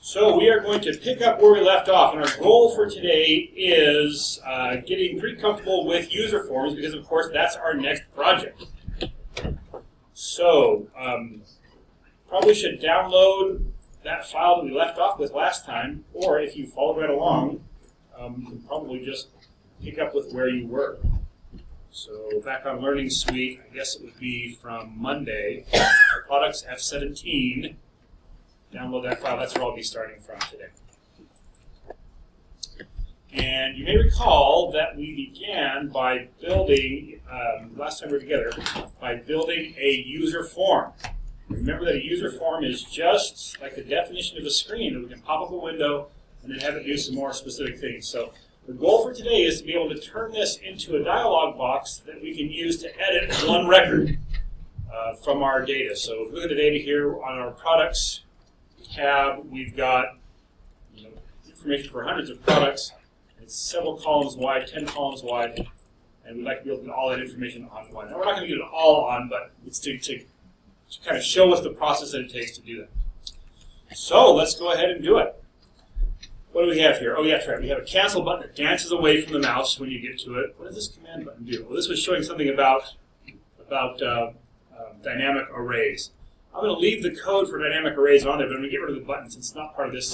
So we are going to pick up where we left off, and our goal for today is getting pretty comfortable with user forms because, of course, that's our next project. So probably should download that file that we left off with last time, or if you followed right along, you can probably just pick up with where you were. So back on Learning Suite, I guess it would be from Monday, Products F17. Download that file. That's where I'll be starting from today. And you may recall that we began by building, last time we were together, by building a user form. Remember that a user form is just like the definition of a screen that we can pop up a window and then have it do some more specific things. So the goal for today is to be able to turn this into a dialog box that we can use to edit one record from our data. So if we look at the data here on our products tab, we've got information for hundreds of products. It's several columns wide, 10 columns wide, and we'd like to be able to get all that information on one. Now we're not going to get it all on, but it's to kind of show us the process that it takes to do that. So let's go ahead and do it. What do we have here? Oh yeah, that's right. We have a cancel button that dances away from the mouse when you get to it. What does this command button do? Well, this was showing something about dynamic arrays. I'm going to leave the code for dynamic arrays on there, but I'm going to get rid of the button since it's not part of this.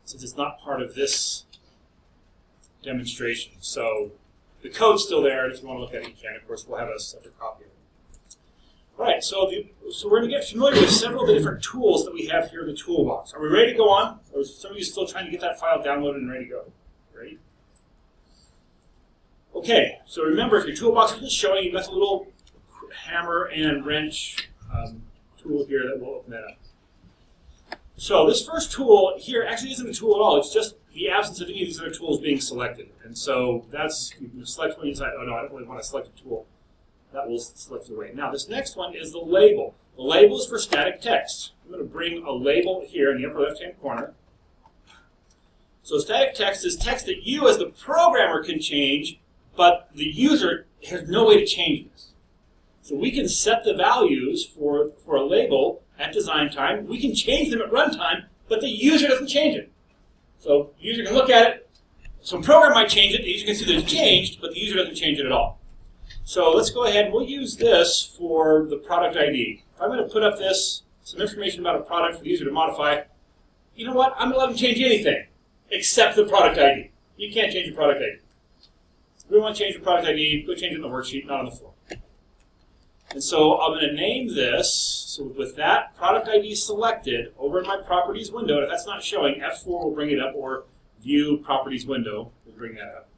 Since it's not part of this demonstration. So the code's still there, and if you want to look at it, you can. Of course, we'll have a separate copy of it. All right, so we're going to get familiar with several of the different tools that we have here in the toolbox. Are we ready to go on? Or is some of you still trying to get that file downloaded and ready to go? Ready? Okay, so remember, if your toolbox isn't showing, you've got the little hammer and wrench tool here that will open that up. So this first tool here actually isn't a tool at all. It's just the absence of any of these other tools being selected. And so that's, you can select one inside. Oh no, I don't really want to select a tool. That will select it away. Now this next one is the label. The label is for static text. I'm going to bring a label here in the upper left-hand corner. So static text is text that you as the programmer can change, but the user has no way to change this. So we can set the values for a label at design time. We can change them at runtime, but the user doesn't change it. So the user can look at it. Some program might change it. The user can see that it's changed, but the user doesn't change it at all. So let's go ahead and we'll use this for the product ID. If I'm going to put up some information about a product for the user to modify, you know what? I'm going to let them change anything except the product ID. You can't change the product ID. If we want to change the product ID, go change it in the worksheet, not on the floor. And so I'm going to name this, so with that product ID selected, over in my properties window, and if that's not showing, F4 will bring it up, or view properties window will bring that up.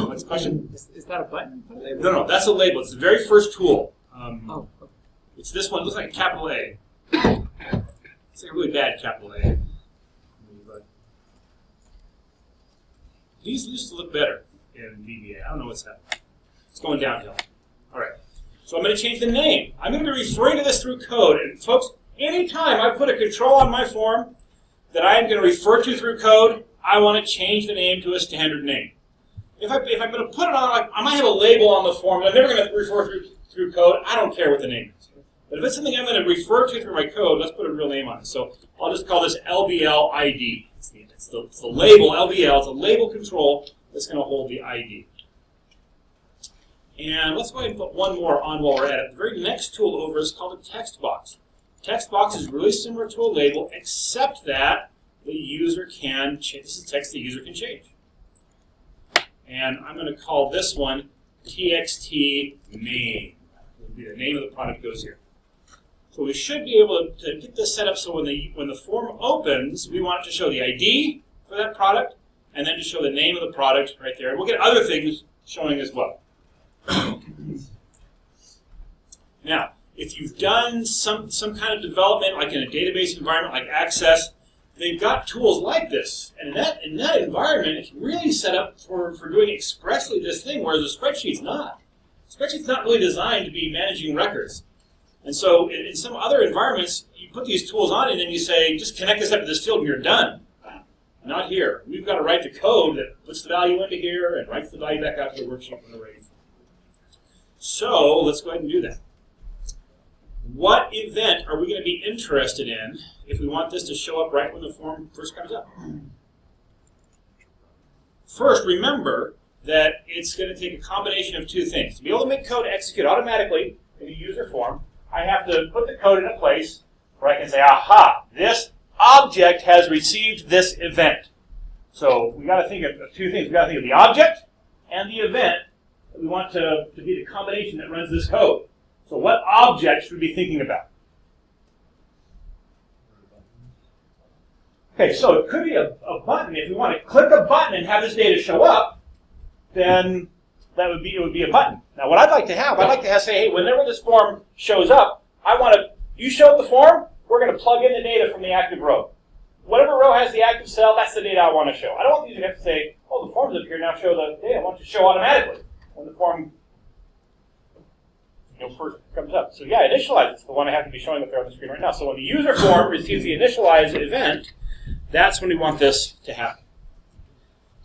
What's the question? Is that a button? No, that's a label. It's the very first tool. It's this one. It looks like a capital A. It's like a really bad capital A. But these used to look better in VBA. I don't know what's happening. It's going downhill. All right. So I'm going to change the name. I'm going to be referring to this through code. And folks, anytime I put a control on my form that I am going to refer to through code, I want to change the name to a standard name. If I'm going to put it on, like, I might have a label on the form, but I'm never going to refer through code. I don't care what the name is. But if it's something I'm going to refer to through my code, let's put a real name on it. So I'll just call this LBL ID. It's the label, LBL. It's a label control that's going to hold the ID. And let's go ahead and put one more on while we're at it. The very next tool over is called a text box. Text box is really similar to a label, except that the user can change. This is text the user can change. And I'm going to call this one txt name. It'll be the name of the product goes here. So we should be able to get this set up so when the form opens, we want it to show the ID for that product, and then to show the name of the product right there. And we'll get other things showing as well. Now, if you've done some kind of development, like in a database environment like Access, they've got tools like this. And in that environment, it's really set up for doing expressly this thing, whereas a spreadsheet's not. A spreadsheet's not really designed to be managing records. And so in some other environments, you put these tools on and then you say, just connect this up to this field and you're done. Not here. We've got to write the code that puts the value into here and writes the value back out to the worksheet when we're ready. So let's go ahead and do that. what event are we going to be interested in if we want this to show up right when the form first comes up? First, remember that it's going to take a combination of two things. To be able to make code execute automatically in a user form, I have to put the code in a place where I can say, aha, this object has received this event. So we got to think of two things. We got to think of the object and the event that we want to be the combination that runs this code. So what object should we be thinking about? Okay, so it could be a button. If we want to click a button and have this data show up, then it would be a button. Now, what I'd like to have say, hey, whenever this form shows up, you showed the form, we're going to plug in the data from the active row. Whatever row has the active cell, that's the data I want to show. I don't want the user to have to say, oh, the form's up here, now show the data. I want it to show automatically when the form first comes up. So yeah, initialize is the one I have to be showing up there on the screen right now. So when the user form receives the initialized event, that's when we want this to happen.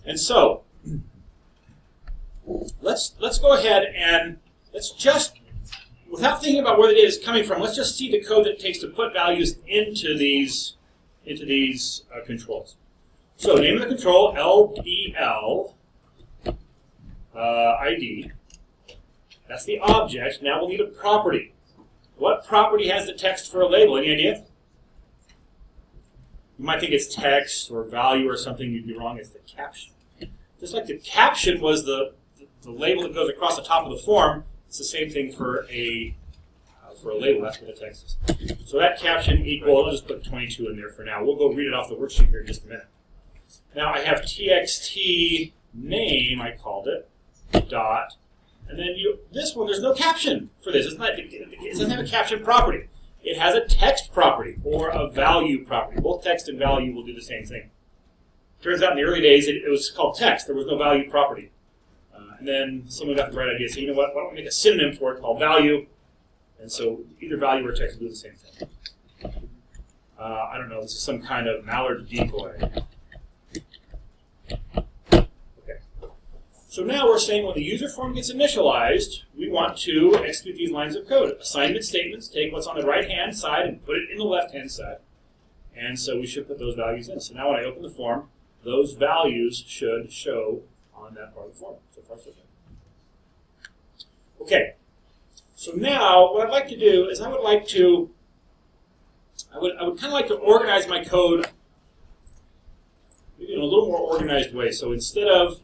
And so let's go ahead and let's just, without thinking about where the data is coming from, let's just see the code that it takes to put values into these controls. So name of the control, LBL ID. That's the object. Now we'll need a property. What property has the text for a label? Any idea? You might think it's text or value or something. You'd be wrong. It's the caption. Just like the caption was the label that goes across the top of the form, it's the same thing for a label. That's what the text is. So that caption equal, I'll just put 22 in there for now. We'll go read it off the worksheet here in just a minute. Now I have txt name, I called it, dot. And then this one, there's no caption for this. It doesn't have a caption property. It has a text property or a value property. Both text and value will do the same thing. Turns out in the early days, it was called text. There was no value property. And then someone got the right idea. So you know what? Why don't we make a synonym for it called value? And so either value or text will do the same thing. I don't know. This is some kind of mallard decoy. So now we're saying when the user form gets initialized, we want to execute these lines of code. Assignment statements, take what's on the right-hand side and put it in the left-hand side. And so we should put those values in. So now when I open the form, those values should show on that part of the form. So far, so good. Okay. So now what I'd like to do is I would kind of like to organize my code maybe in a little more organized way. So instead of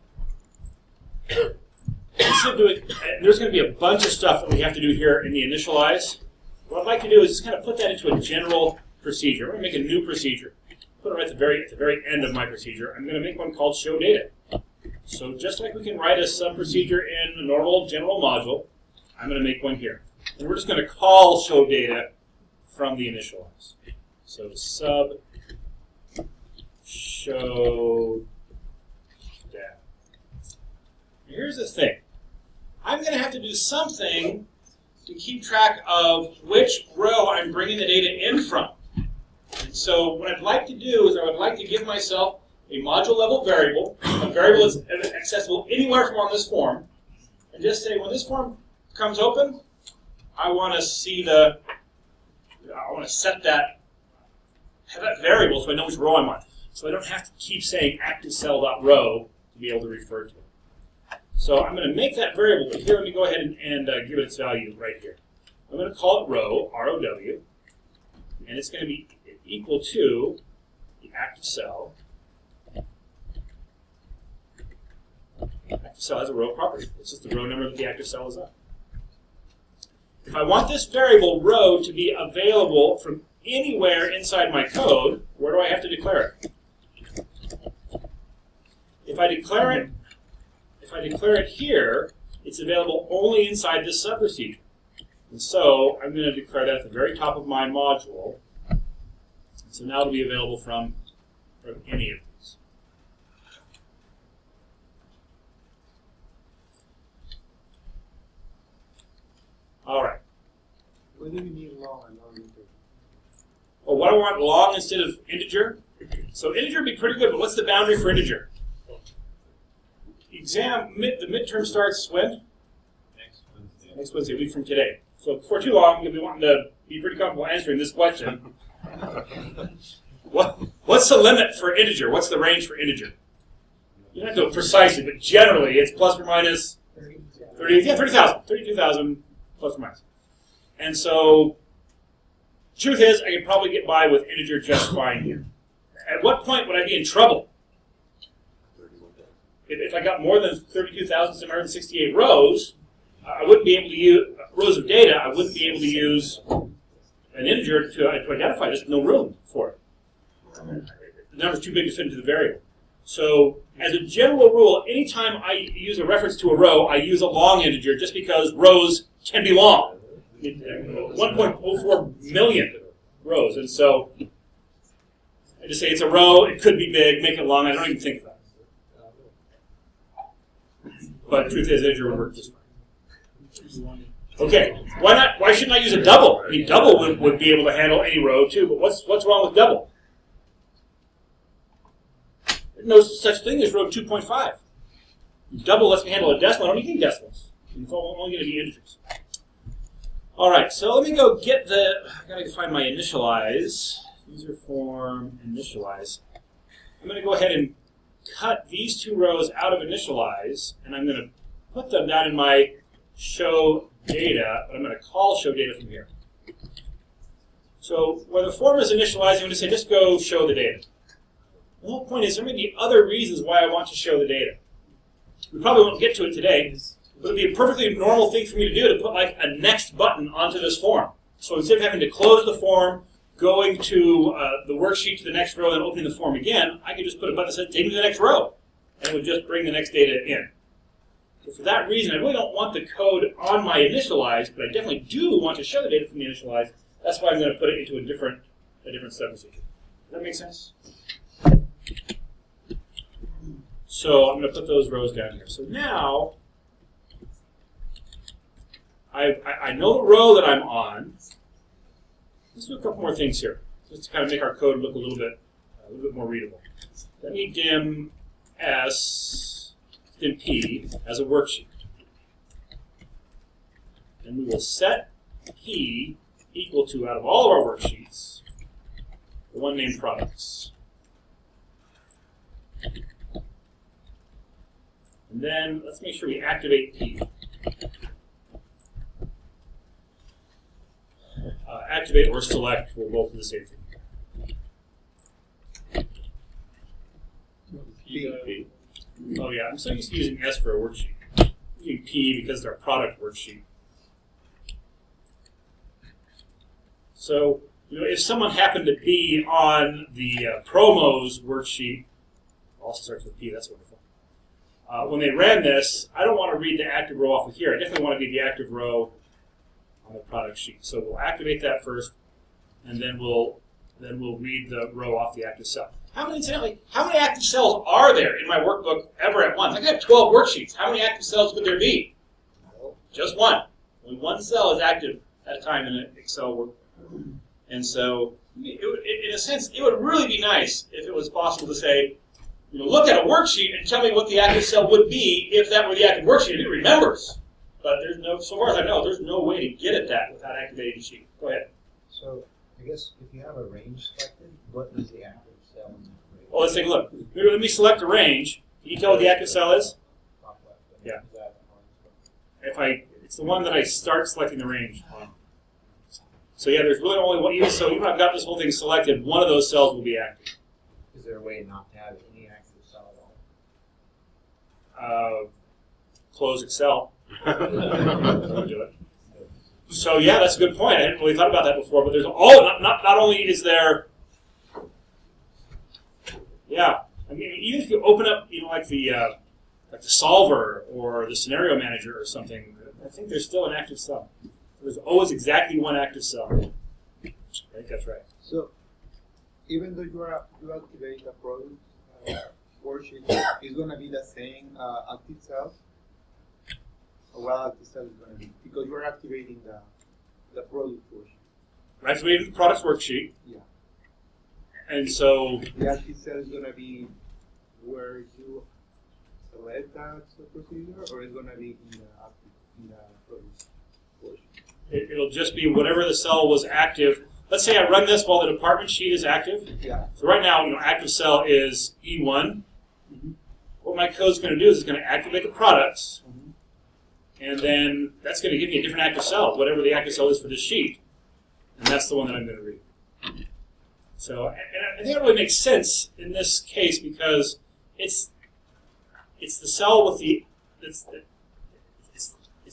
doing, there's going to be a bunch of stuff that we have to do here in the initialize. What I'd like to do is just kind of put that into a general procedure. I'm going to make a new procedure. Put it right at the very end of my procedure. I'm going to make one called show data. So just like we can write a sub procedure in a normal general module, I'm going to make one here. And we're just going to call show data from the initialize. So sub show data. Here's the thing. I'm going to have to do something to keep track of which row I'm bringing the data in from. And so what I'd like to do is I would like to give myself a module level variable, a variable that's accessible anywhere from on this form, and just say when this form comes open, I want to set that, have that variable so I know which row I'm on. So I don't have to keep saying ActiveCell.row to be able to refer to it. So I'm going to make that variable, but here let me go ahead and give it its value right here. I'm going to call it row, R-O-W, and it's going to be equal to the active cell. Active cell has a row property. It's just the row number that the active cell is on. If I want this variable row to be available from anywhere inside my code, where do I have to declare it? If I declare it here, it's available only inside this subprocedure. And so I'm going to declare that at the very top of my module. So now it'll be available from any of these. All right. What do you need long and non-integer? Well, what do I want long instead of integer? So integer would be pretty good, but what's the boundary for integer? The midterm starts when? Next Wednesday. Next Wednesday, a week from today. So before too long, you'll be wanting to be pretty comfortable answering this question. What's the limit for integer? What's the range for integer? You don't have to do it precisely, but generally it's plus or minus 30,000. 32,000 plus or minus. And so, truth is, I could probably get by with integer just fine here. At what point would I be in trouble? If I got more than 32,768 rows, I wouldn't be able to use rows of data. I wouldn't be able to use an integer to identify. There's no room for it. The number's too big to fit into the variable. So, as a general rule, anytime I use a reference to a row, I use a long integer just because rows can be long. 1.04 million rows. And so, I just say it's a row, it could be big, make it long, I don't even think about it. But the truth is, integer would work just fine. Okay, why shouldn't I use a double? I mean, double would be able to handle any row too, but what's wrong with double? There's no such thing as row 2.5. Double lets me handle a decimal. I don't need any decimals. It's only going to be integers. All right, so let me go get I got to find my initialize. User form initialize. I'm going to go ahead and cut these two rows out of initialize, and I'm going to put them down in my show data, but I'm going to call show data from here. So where the form is initialized, I'm going to say just go show the data. The whole point is there may be other reasons why I want to show the data. We probably won't get to it today, but it would be a perfectly normal thing for me to do to put like a next button onto this form. So instead of having to close the form, going to the worksheet to the next row, and opening the form again, I could just put a button that says take me to the next row, and it would just bring the next data in. So for that reason, I really don't want the code on my initialize, but I definitely do want to show the data from the initialize. That's why I'm going to put it into a different step procedure. Does that make sense? So I'm going to put those rows down here. So now I know the row that I'm on. Let's do a couple more things here, just to kind of make our code look a little bit more readable. Let me dim P as a worksheet, and we will set P equal to, out of all of our worksheets, the one named products. And then let's make sure we activate P. Activate or select will both do the same thing. P. Oh yeah, I'm so used to using S for a worksheet. I'm using P because they're a product worksheet. So, if someone happened to be on the promos worksheet, also starts with P, that's wonderful. When they ran this, I don't want to read the active row off of here. I definitely want to be the active row on the product sheet. So we'll activate that first, and then we'll read the row off the active cell. How many active cells are there in my workbook ever at once? I could have 12 worksheets. How many active cells could there be? Just one. Only one cell is active at a time in an Excel workbook. And so, in a sense, it would really be nice if it was possible to say, look at a worksheet and tell me what the active cell would be if that were the active worksheet, and it remembers. But there's no, so far as I know, there's no way to get at that without activating the sheet. Go ahead. So, I guess if you have a range selected, what is the active cell in that range? Well, let's take a look. Let me select a range. Can you tell what the active cell is? Top left. Yeah. Is that It's the one that I start selecting the range on. So yeah, there's really only one. So even if I've got this whole thing selected, one of those cells will be active. Is there a way not to have any active cell at all? Close Excel. Do it. So yeah, that's a good point. I hadn't really thought about that before. But there's not only is there, yeah. I mean, even if you open up, like the solver or the scenario manager or something, I think there's still an active cell. There's always exactly one active cell. I think that's right. So, even though you activate a product worksheet, it's going to be the same active cells? Or what active cell is going to be? Because you're activating the product worksheet. We're activating the products worksheet. Yeah. And so The active cell is going to be where you select that procedure, or it's going to be in the product worksheet? It'll just be whatever the cell was active. Let's say I run this while the department sheet is active. Yeah. So right now, active cell is E1. Mm-hmm. What my code's going to do is it's going to activate the products, and then that's going to give me a different active cell, whatever the active cell is for this sheet, and that's the one that I'm going to read. So, and I think it really makes sense in this case because it's the cell with it's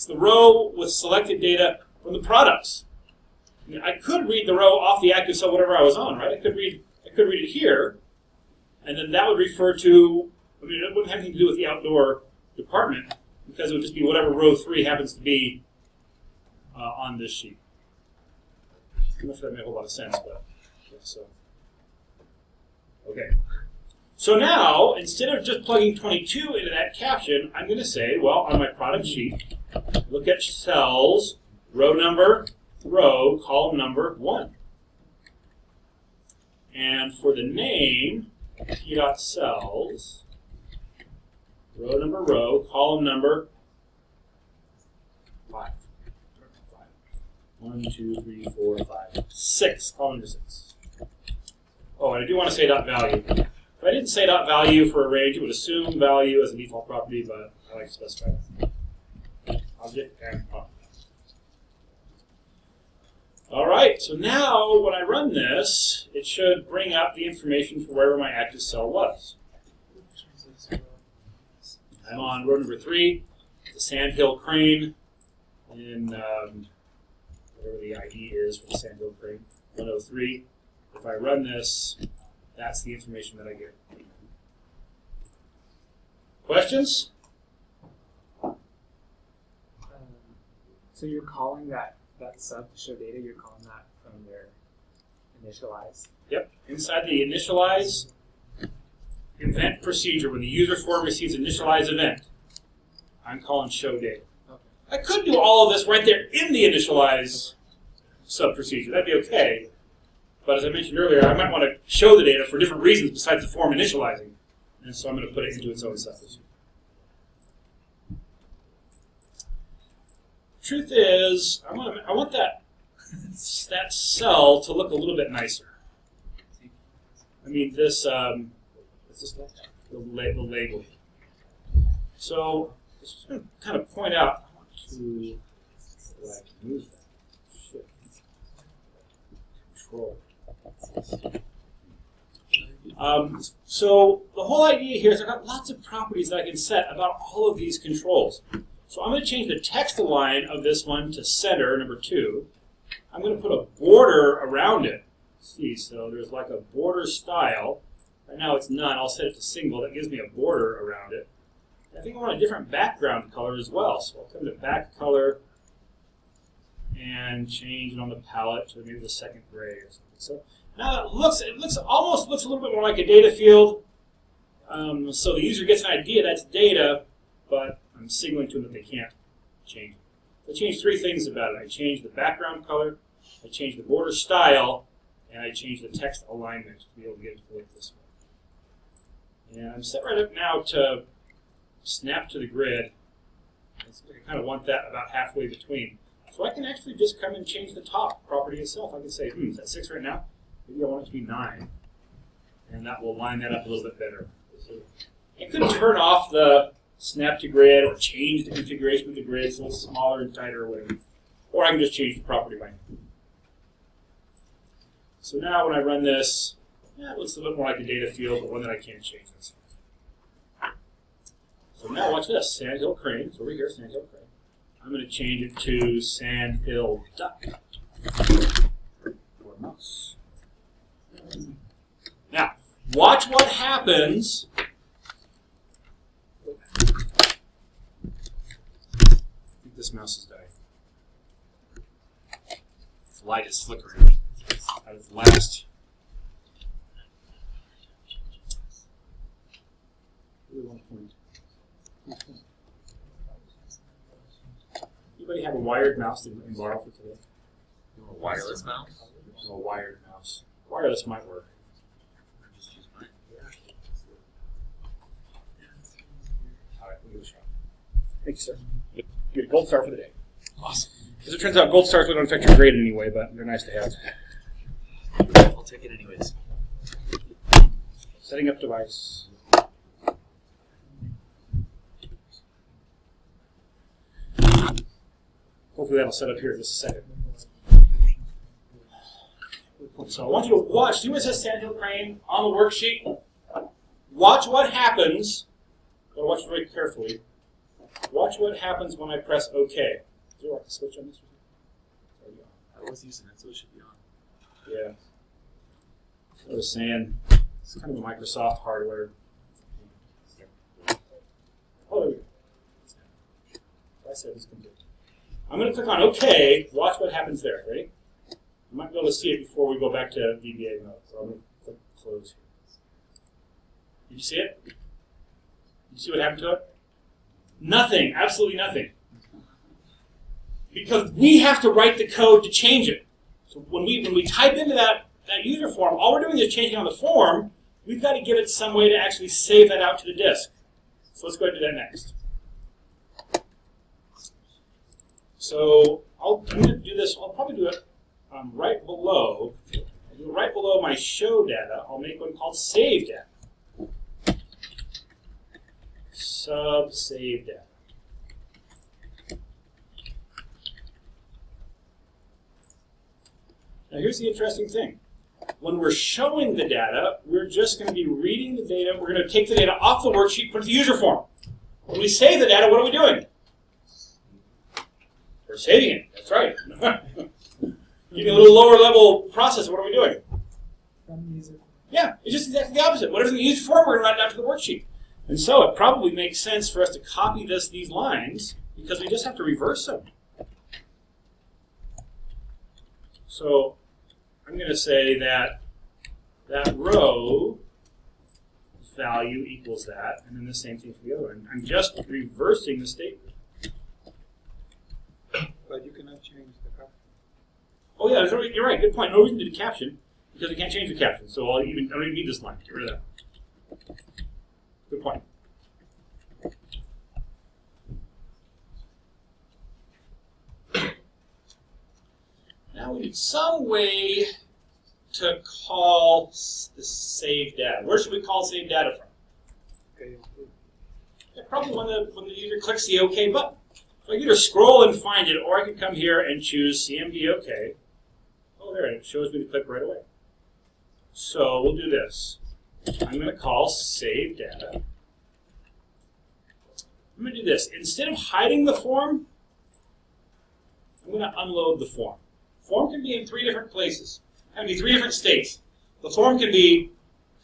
the row with selected data from the products. I could read the row off the active cell, whatever I was on, right? I could read it here, and then that would refer to. I mean, it wouldn't have anything to do with the outdoor department because it would just be whatever row 3 happens to be on this sheet. I'm not sure that made a whole lot of sense, but yeah, so. Okay. So now, instead of just plugging 22 into that caption, I'm going to say, well, on my product sheet, look at cells, row number, row, column number 1. And for the name, p.cells, row number, row, column number 5. 1, 2, 3, 4, 5, 6. Column number 6. Oh, and I do want to say dot value. If I didn't say dot value for a range, it would assume value as a default property, but I like to specify that. Object and property. All right, so now when I run this, it should bring up the information for wherever my active cell was. I'm on row number 3, the Sandhill Crane, in whatever the ID is for the Sandhill Crane, 103. If I run this, that's the information that I get. Questions? So you're calling that sub to show data, you're calling that from their initialize? Yep. Inside the initialize event procedure, when the user form receives initialize event, I'm calling show data. Okay. I could do all of this right there in the initialize sub procedure. That'd be okay. But as I mentioned earlier, I might want to show the data for different reasons besides the form initializing. And so I'm going to put it into its own sub procedure. Truth is, I want that cell to look a little bit nicer. I mean, this, what's this called? The label. So, just going to kind of point out, I want to, I can move that. Shit. Control. So, the whole idea here is I've got lots of properties that I can set about all of these controls. So I'm going to change the text align of this one to center, number 2. I'm going to put a border around it. See, so there's like a border style. Right now it's none. I'll set it to single. That gives me a border around it. I think I want a different background color as well. So I'll come to back color and change it on the palette to maybe the second gray or something. So now it almost looks a little bit more like a data field. So the user gets an idea that's data, but I'm signaling to them that they can't change it. I changed 3 things about it. I changed the background color, I changed the border style, and I changed the text alignment to be able to get it to look this way. And I'm set right up now to snap to the grid. I kind of want that about halfway between. So I can actually just come and change the top property itself. I can say, is that 6 right now? Maybe I want it to be 9. And that will line that up a little bit better. So I could turn off the snap to grid or change the configuration of the grid so it's smaller and tighter or whatever. Or I can just change the property by name. So now when I run this, it looks a little bit more like a data field, but one that I can't change. This. So now watch this. Sandhill Crane. It's over here, Sandhill Crane. I'm going to change it to Sandhill Duck. Or mouse. Now, watch what happens. This mouse is dying. The light is flickering out of the last. Anybody have a wired mouse that you can borrow for today? A wireless mouse? A wired mouse. Wireless might work. Just use mine. All right, we'll give it a shot. Thank you, sir. You get a gold star for the day. Awesome. Because it turns out gold stars don't affect your grade anyway, but they're nice to have. I'll take it anyways. Setting up device. Hopefully that'll set up here in just a second. So I want you to watch. See where it says Sandhill Crane on the worksheet? Watch what happens. But watch very carefully. Watch what happens when I press OK. Do you like the switch on this? I was using it, so it should be on. Yeah. I was saying, it's kind of a Microsoft hardware. Oh, there we go. I said this can do. I'm going to click on OK. Watch what happens there. Ready? You might be able to see it before we go back to VBA mode. So I'm going to click close here. Did you see it? Did you see what happened to it? Nothing. Absolutely nothing. Because we have to write the code to change it. So when we type into that user form, all we're doing is changing on the form. We've got to give it some way to actually save that out to the disk. So let's go ahead and do that next. So I'm going to do this. I'll probably do it right below. I'll do it right below my show data. I'll make one called save data. Sub save data. Now here's the interesting thing. When we're showing the data, we're just going to be reading the data. We're going to take the data off the worksheet, put it in the user form. When we save the data, what are we doing? We're saving it. That's right. Using a little lower level process, what are we doing? From the user. Yeah, it's just exactly the opposite. Whatever's in the user form, we're going to write it out to the worksheet. And so it probably makes sense for us to copy these lines because we just have to reverse them. So I'm going to say that row value equals that, and then the same thing for the other one. I'm just reversing the statement. But you cannot change the caption. Oh yeah, you're right. Good point. No reason to do the caption because we can't change the caption. So I don't even need this line. Get rid of that. Good point. Now we need some way to call the save data. Where should we call save data from? Okay. Yeah, probably when the user clicks the OK button. So I can either scroll and find it, or I can come here and choose CMD OK. Oh, there, it shows me to click right away. So we'll do this. I'm going to call save data. I'm going to do this. Instead of hiding the form, I'm going to unload the form. Form can be in 3 different places. It can be 3 different states. The form can be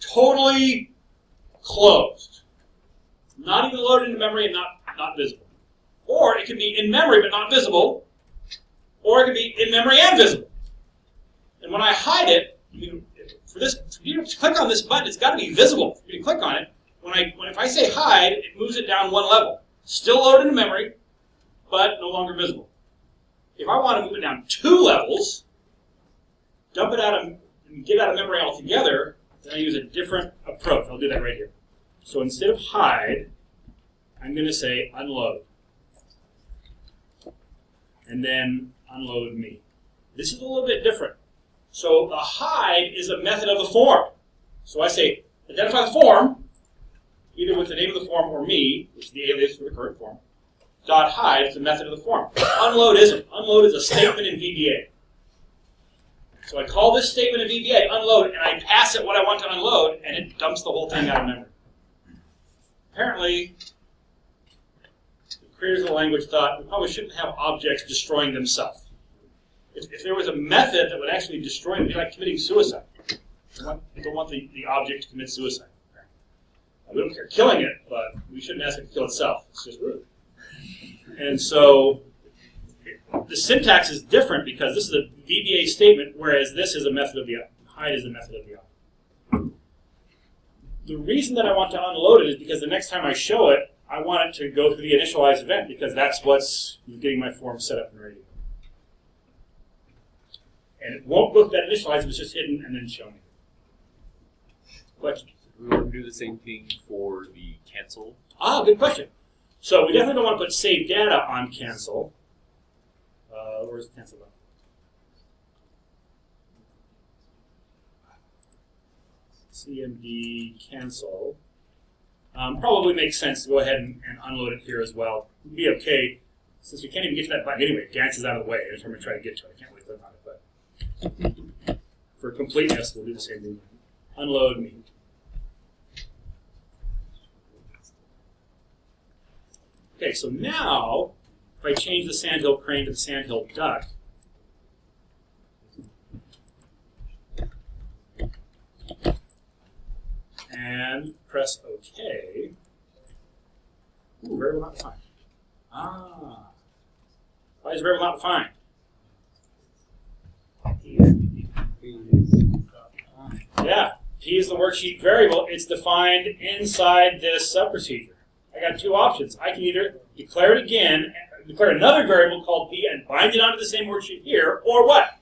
totally closed, not even loaded into memory and not visible. Or it can be in memory but not visible, or it can be in memory and visible. And when I hide it, for you to click on this button, it's got to be visible for you to click on it. If I say hide, it moves it down 1 level. Still loaded into memory, but no longer visible. If I want to move it down 2 levels, dump it out and get out of memory altogether, then I use a different approach. I'll do that right here. So instead of hide, I'm going to say unload. And then unload me. This is a little bit different. So the hide is a method of the form. So I say identify the form, either with the name of the form or me, which is the alias for the current form. Dot hide is the method of the form. Unload isn't. Unload is a statement in VBA. So I call this statement in VBA unload, and I pass it what I want to unload, and it dumps the whole thing out of memory. Apparently, the creators of the language thought we probably shouldn't have objects destroying themselves. If there was a method that would actually destroy them, it'd be like committing suicide. We don't want the object to commit suicide. We don't care killing it, but we shouldn't ask it to kill itself. It's just rude. And so the syntax is different because this is a VBA statement, whereas this is a method of the hide is a method of the object. The reason that I want to unload it is because the next time I show it, I want it to go through the initialize event because that's what's getting my form set up and ready. And it won't look that initialize if it's just hidden and then shown. Question? We want to do the same thing for the cancel. Good question. So we definitely don't want to put save data on cancel. button? Where's the cancel button? CMD cancel. Probably makes sense to go ahead and unload it here as well. It'd be okay, since we can't even get to that button anyway. It dances out of the way every time we try to get to it. I can't really click on it, but for completeness, we'll do the same thing. Unload me. Okay, so now, if I change the sandhill crane to the sandhill duck, and press OK. Ooh, variable not defined. Ah. Why is variable not defined? Yeah, P is the worksheet variable. It's defined inside this sub-procedure. I got two options. I can either declare it again, declare another variable called P and bind it onto the same worksheet here, or what?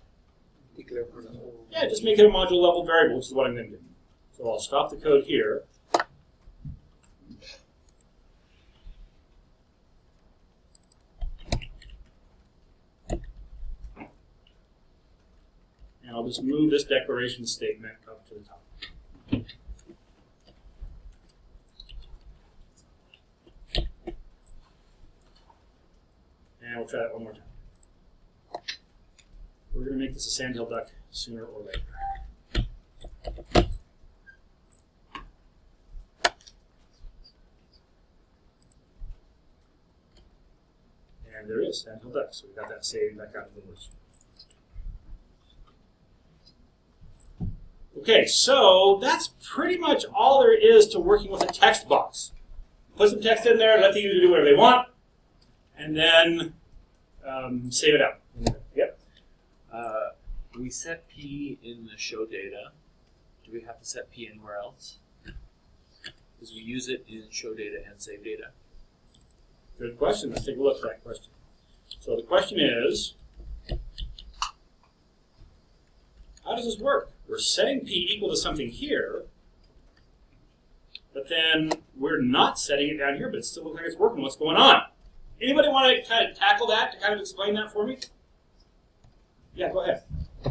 Declare for the whole. Yeah, just make it a module level variable, which is what I'm going to do. So I'll stop the code here. And I'll just move this declaration statement up to the top. And we'll try that one more time. We're going to make this a sandhill duck sooner or later. And there is sandhill duck, so we got that saved back out of the worksheet. Okay, so that's pretty much all there is to working with a text box. Put some text in there, let the user do whatever they want, and then save it out. Yep. We set P in the show data. Do we have to set P anywhere else? Because we use it in show data and save data. Good question. Let's take a look at that question. So the question is, how does this work? We're setting P equal to something here, but then we're not setting it down here, but it still looks like it's working. What's going on? Anybody want to kind of tackle that, to kind of explain that for me? Yeah, go ahead.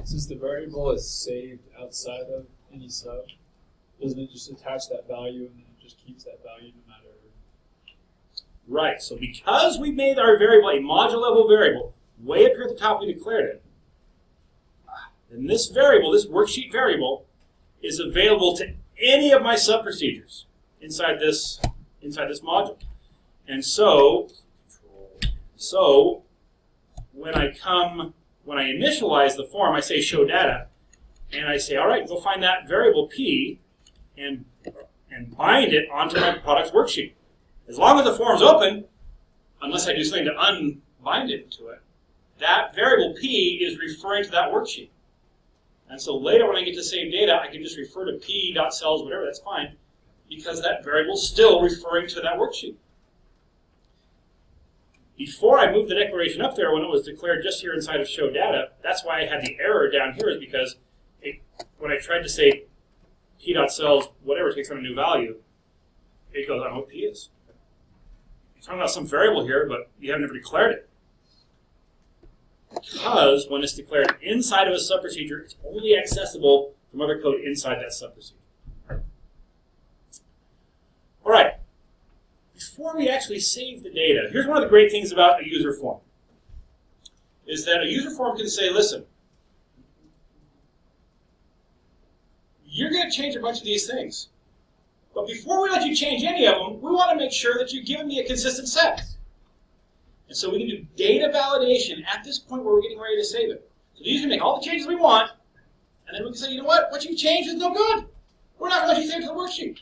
Since the variable is saved outside of any sub, doesn't it just attach that value and then it just keeps that value no matter? Right, so because we made our variable a module level variable, way up here at the top we declared it, then this variable, this worksheet variable, is available to any of my sub-procedures inside this module. And so when I initialize the form, I say show data, and I say, all right, go find that variable P and bind it onto my products worksheet. As long as the form's open, unless I do something to unbind it to it, that variable P is referring to that worksheet. And so later when I get to save data, I can just refer to p.cells, whatever, that's fine, because that variable's still referring to that worksheet. Before I moved the declaration up there, when it was declared just here inside of show data, that's why I had the error down here, is because when I tried to say p.cells, whatever takes on a new value, it goes, I don't know what p is. You're talking about some variable here, but you haven't ever declared it. Because when it's declared inside of a sub-procedure, it's only accessible from other code inside that sub-procedure. All right. Before we actually save the data, here's one of the great things about a user form, is that a user form can say, listen, you're going to change a bunch of these things. But before we let you change any of them, we want to make sure that you've given me a consistent set. And so we can do data validation at this point where we're getting ready to save it. So the user can make all the changes we want, and then we can say, you know what you've changed is no good. We're not going to let you save it to the worksheet.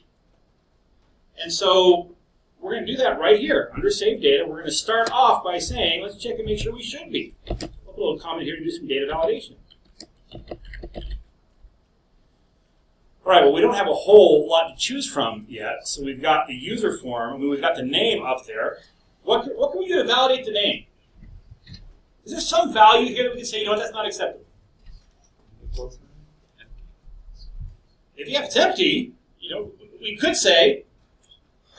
And so we're going to do that right here. Under save data, we're going to start off by saying, let's check and make sure we should be. Put a little comment here to do some data validation. All right, well, we don't have a whole lot to choose from yet. So we've got the user form, and we've got the name up there. What can we do to validate the name? Is there some value here that we can say, you know what, that's not acceptable? If it's empty, we could say,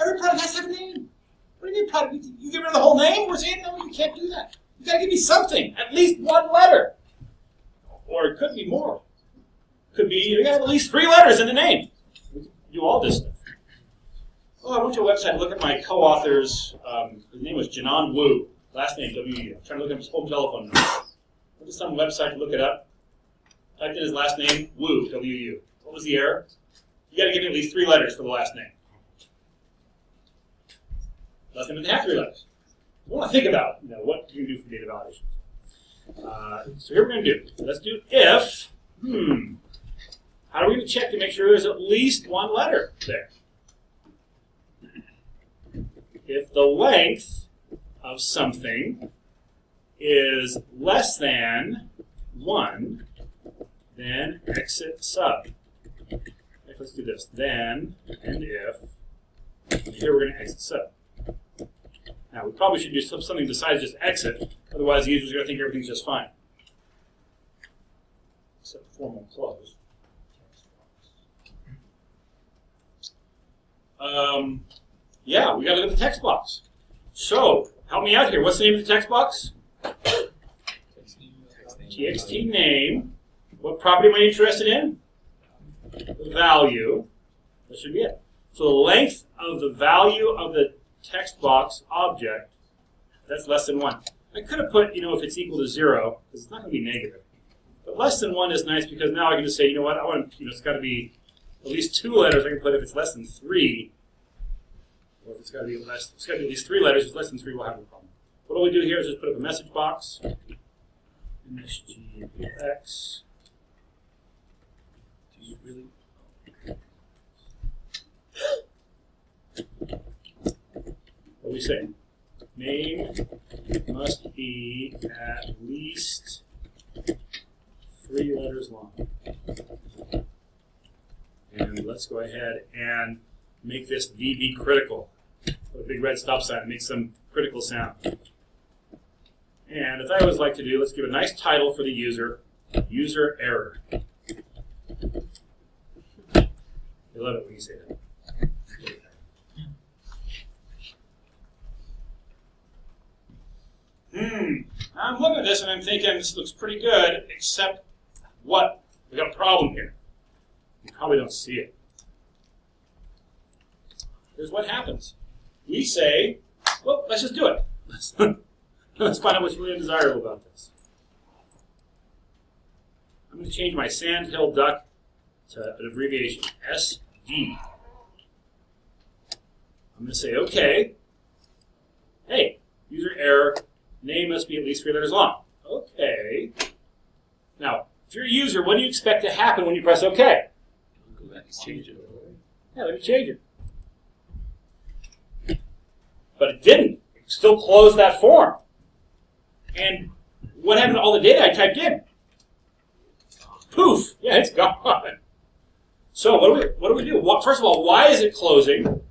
every product has to have a name. What do you mean product? You get rid of the whole name? We're saying, no, you can't do that. You gotta give me something, at least one letter. Or it could be more. Could be, you gotta have at least 3 letters in the name. We can do all this stuff. Oh, I went to a website to look at my co-author's, his name was Janan Wu, last name W-U. I'm trying to look at his home telephone number. Went to some website to look it up. Typed in his last name, Wu, W-U. What was the error? You gotta give me at least 3 letters for the last name. Last name doesn't have 3 letters. I want to think about, what you can do for data validation. So here we're going to do, let's do if, how are we going to check to make sure there's at least 1 letter there? If the length of something is less than 1, then exit sub. Okay, let's do this. Then, and if, here we're going to exit sub. Now, we probably should do something besides just exit, otherwise the user's going to think everything's just fine. Except formal close. Yeah, we got to look at the text box. So, help me out here. What's the name of the text box? TXT name. What property am I interested in? The value. That should be it. So the length of the value of the text box object, that's less than 1. I could have put, if it's equal to 0, because it's not going to be negative. But less than 1 is nice because now I can just say, I want, it's got to be at least 2 letters. I can put if it's less than 3, or if it's got to be less, it's got to be at least 3 letters. If it's less than 3, we'll have a problem. What do we do here is just put up a message box. MSGX. Do you really? What do we say? Name must be at least 3 letters long. And let's go ahead and make this VB critical. Put a big red stop sign and make some critical sound. And as I always like to do, let's give a nice title for the user, user error. I love it when you say that. I'm looking at this and I'm thinking this looks pretty good, except what? We got a problem here. You probably don't see it. Here's what happens. We say, well, let's just do it. Let's find out what's really undesirable about this. I'm going to change my sandhill duck to an abbreviation, SD. I'm going to say, okay, hey, user error, name must be at least 3 letters long. Okay. Now, if you're a user, what do you expect to happen when you press OK? Go back and change it. Yeah, let me change it. But it didn't. It still closed that form. And what happened to all the data I typed in? Poof. Yeah, it's gone. So what do we do? First of all, why is it closing?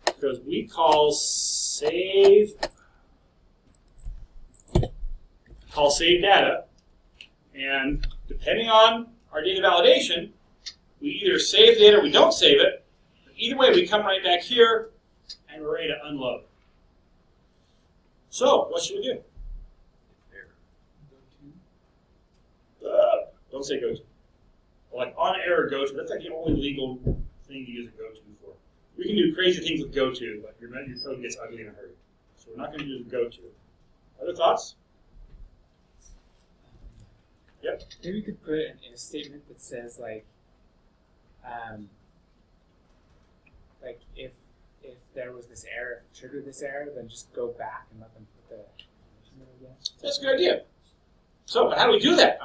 Because we call save data, and depending on our data validation, we either save the data or we don't save it. But either way, we come right back here and we're ready to unload. So, what should we do? Don't say go to. Like on error go to, that's like the only legal thing to use a go to for. We can do crazy things with go to, but your code gets ugly in a hurry. So we're not going to use go to. Other thoughts? Yep. Maybe we could put an if statement that says like if there was this error, triggered this error, then just go back and let them put the. That's a good idea. So, but how do we do that?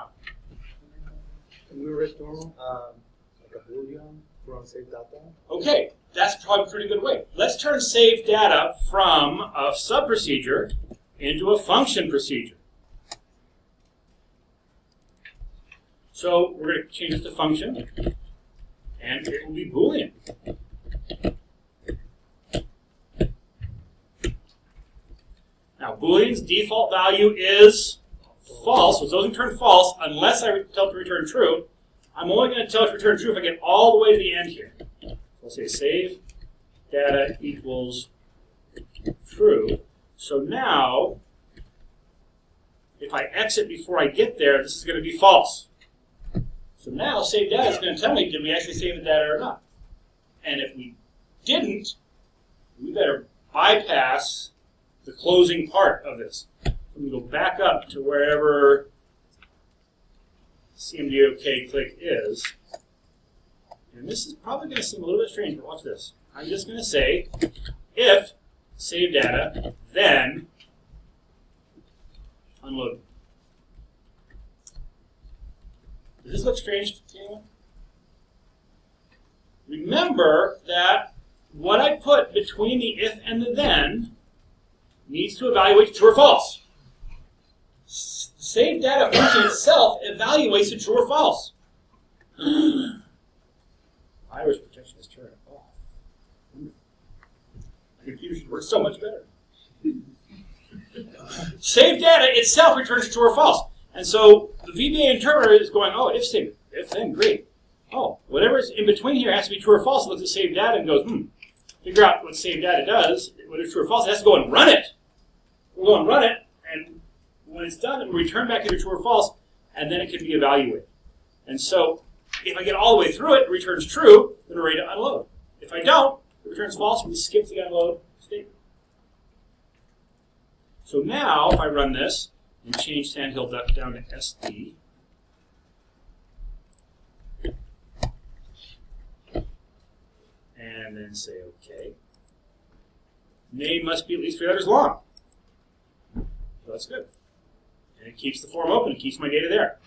Can we return like a boolean from save data? Okay, that's probably a pretty good way. Let's turn save data from a sub-procedure into a function procedure. So we're going to change it to function, and it will be Boolean. Now, Boolean's default value is false, so it's always going to return false unless I tell it to return true. I'm only going to tell it to return true if I get all the way to the end here. So I'll say save data equals true. So now, if I exit before I get there, this is going to be false. So now save data is going to tell me, did we actually save the data or not? And if we didn't, we better bypass the closing part of this. We go back up to wherever CMD click is. And this is probably going to seem a little bit strange, but watch this. I'm just going to say, if save data, then unload. Does this look strange to anyone? Remember that what I put between the if and the then needs to evaluate true or false. Save data function itself evaluates the true or false. Virus protection is turned off. My computer should work so much better. Save data itself returns true or false. And so the VBA interpreter is going, oh, if save, if then, great. Oh, whatever is in between here has to be true or false. It looks at save data and goes, figure out what save data does. Whether it's true or false, it has to go and run it. We'll go and run it, and when it's done, it will return back either true or false, and then it can be evaluated. And so if I get all the way through it, it returns true, then we're ready to unload. If I don't, it returns false, we skip the unload statement. So now, if I run this and change Sandhill Duck down to SD, and then say OK, name must be at least 3 letters long. So that's good. And it keeps the form open, it keeps my data there.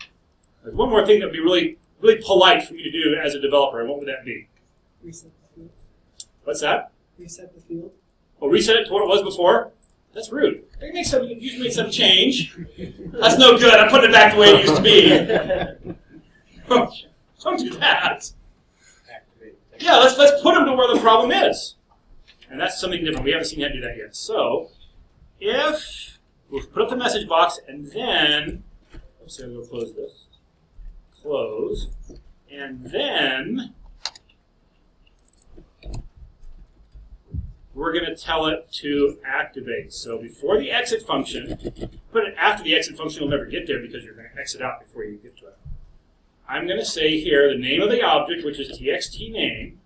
There's one more thing that would be really polite for me to do as a developer, and what would that be? Reset the field. What's that? Reset the field. Oh, reset it to what it was before? That's rude. You make some change. That's no good. I'm putting it back the way it used to be. Don't do that. Yeah, let's put them to where the problem is. And that's something different. We haven't seen how to do that yet. So, if we'll put up the message box, and then, oops, I'm going to close this. Close. And then we're going to tell it to activate. So before the exit function, put it after the exit function, you'll never get there because you're going to exit out before you get to it. I'm going to say here the name of the object, which is txt name,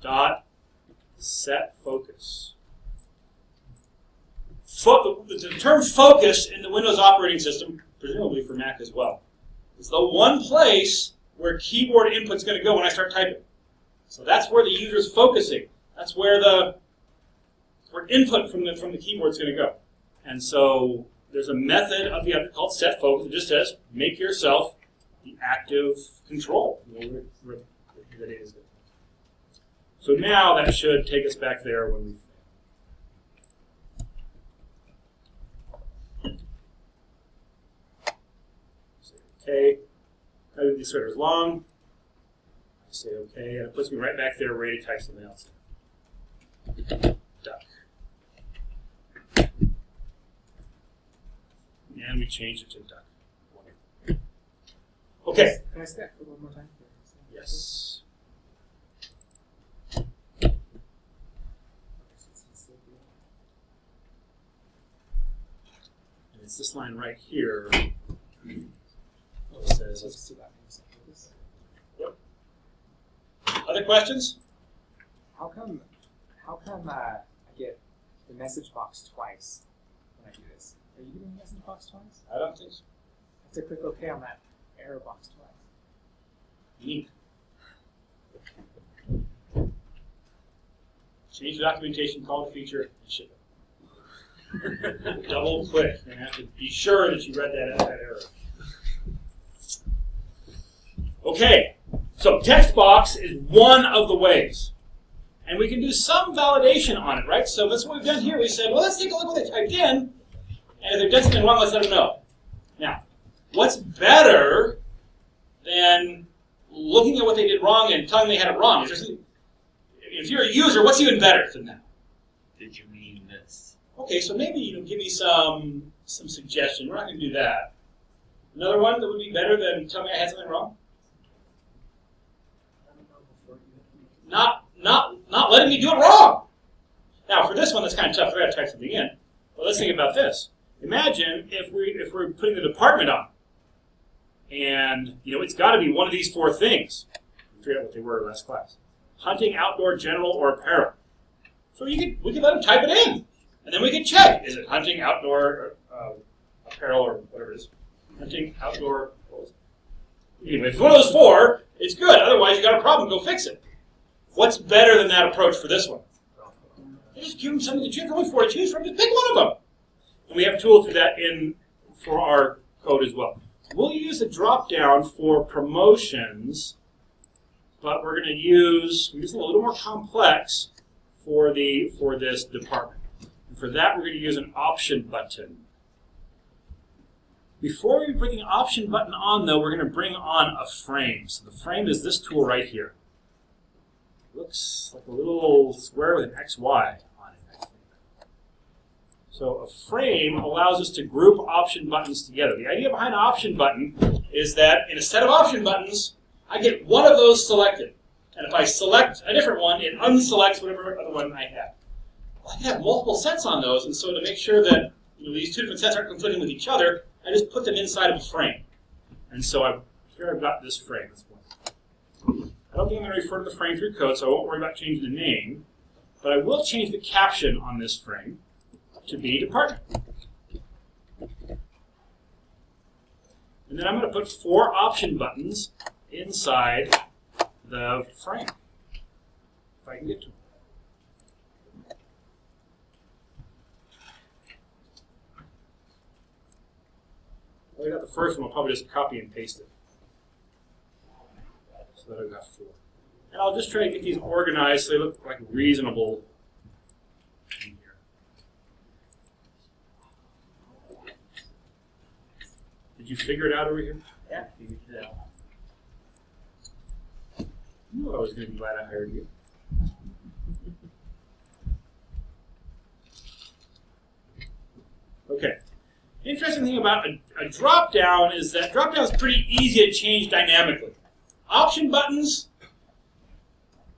dot set focus. The term focus in the Windows operating system, presumably for Mac as well, is the one place where keyboard input's going to go when I start typing. So that's where the user's focusing. That's where input from the keyboard is going to go. And so there's a method of the object called set focus. It just says make yourself the active control. So now that should take us back there when we. Say OK. How do these sweaters long? I say OK, and it puts me right back there ready to type something else. Duck. And we changed it to duck. Okay. Can I say that one more time? Yes. And it's this line right here. It says, yep. Other questions? How come I get the message box twice when I do this? Are you getting the message box twice? I don't think so. I have to click OK on that error box twice. Neat. Change the documentation, call the feature, and ship it. Double click. You're going to have to be sure that you read that error. Okay, so text box is one of the ways. And we can do some validation on it, right? So that's what we've done here. We said, well, let's take a look at what they typed in. And if they've done something wrong, let's let them know. Now, what's better than looking at what they did wrong and telling them they had it wrong? If you're a user, what's even better than that? Did you mean this? Okay, so maybe you can give me some suggestion. We're not going to do that. Another one that would be better than tell me I had something wrong? not letting me do it wrong. Now, for this one, that's kind of tough. I got to type something in. But let's think about this. Imagine if we're putting the department on, and it's got to be one of these four things. I forget what they were last class. Hunting, outdoor, general, or apparel. So we could let them type it in, and then we could check: is it hunting, outdoor, apparel, or whatever it is? Hunting, outdoor. Anyway, if it's one of those four, it's good. Otherwise, you got a problem. Go fix it. What's better than that approach for this one? You just give them something to choose from. To choose from, just pick one of them. And we have a tool to do that for our code as well. We'll use a drop down for promotions, but we're going to use a little more complex for this department. And for that, we're going to use an option button. Before we bring the option button on, though, we're going to bring on a frame. So the frame is this tool right here. It looks like a little square with an XY on it, I think. So a frame allows us to group option buttons together. The idea behind an option button is that in a set of option buttons, I get one of those selected. And if I select a different one, it unselects whatever other one I have. Well, I can have multiple sets on those, and so to make sure that these two different sets aren't conflicting with each other, I just put them inside of a frame. And so here I've got this frame. I don't think I'm going to refer to the frame through code, so I won't worry about changing the name. But I will change the caption on this frame to be department. And then I'm going to put 4 option buttons inside the frame, if I can get to them. Well, I got the first one. I'll probably just copy and paste it. So that I've got 4. And I'll just try to get these organized so they look like reasonable in here. Did you figure it out over here? Yeah, figured it out. You knew I was going to be glad I hired you. Okay. Interesting thing about a drop-down is that drop-down is pretty easy to change dynamically. Option buttons,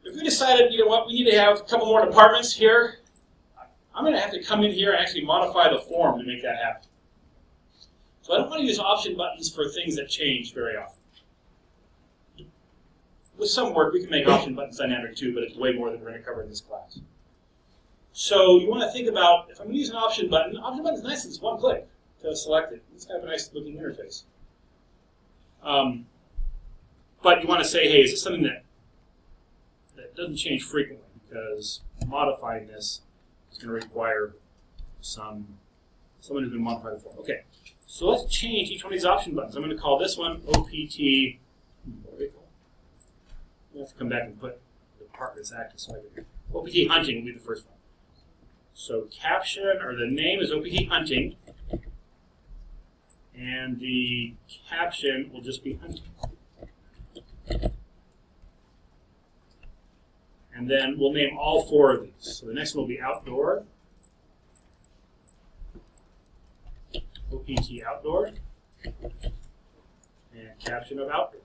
if we decided, we need to have a couple more departments here, I'm going to have to come in here and actually modify the form to make that happen. So I don't want to use option buttons for things that change very often. With some work, we can make option buttons dynamic too, but it's way more than we're going to cover in this class. So you want to think about, if I'm going to use an option button is nice, it's one click to select it. It's kind of a nice looking interface. But you want to say, hey, is this something that doesn't change frequently? Because modifying this is going to require someone who can modify the form. Okay, so let's change each one of these option buttons. I'm going to call this one OPT. What do they call it? I have to come back and put the part that's active. So OPT hunting will be the first one. So caption, or the name is OPT hunting, and the caption will just be hunting. And then we'll name all 4 of these. So the next one will be outdoor, OPT outdoor, and caption of outdoor.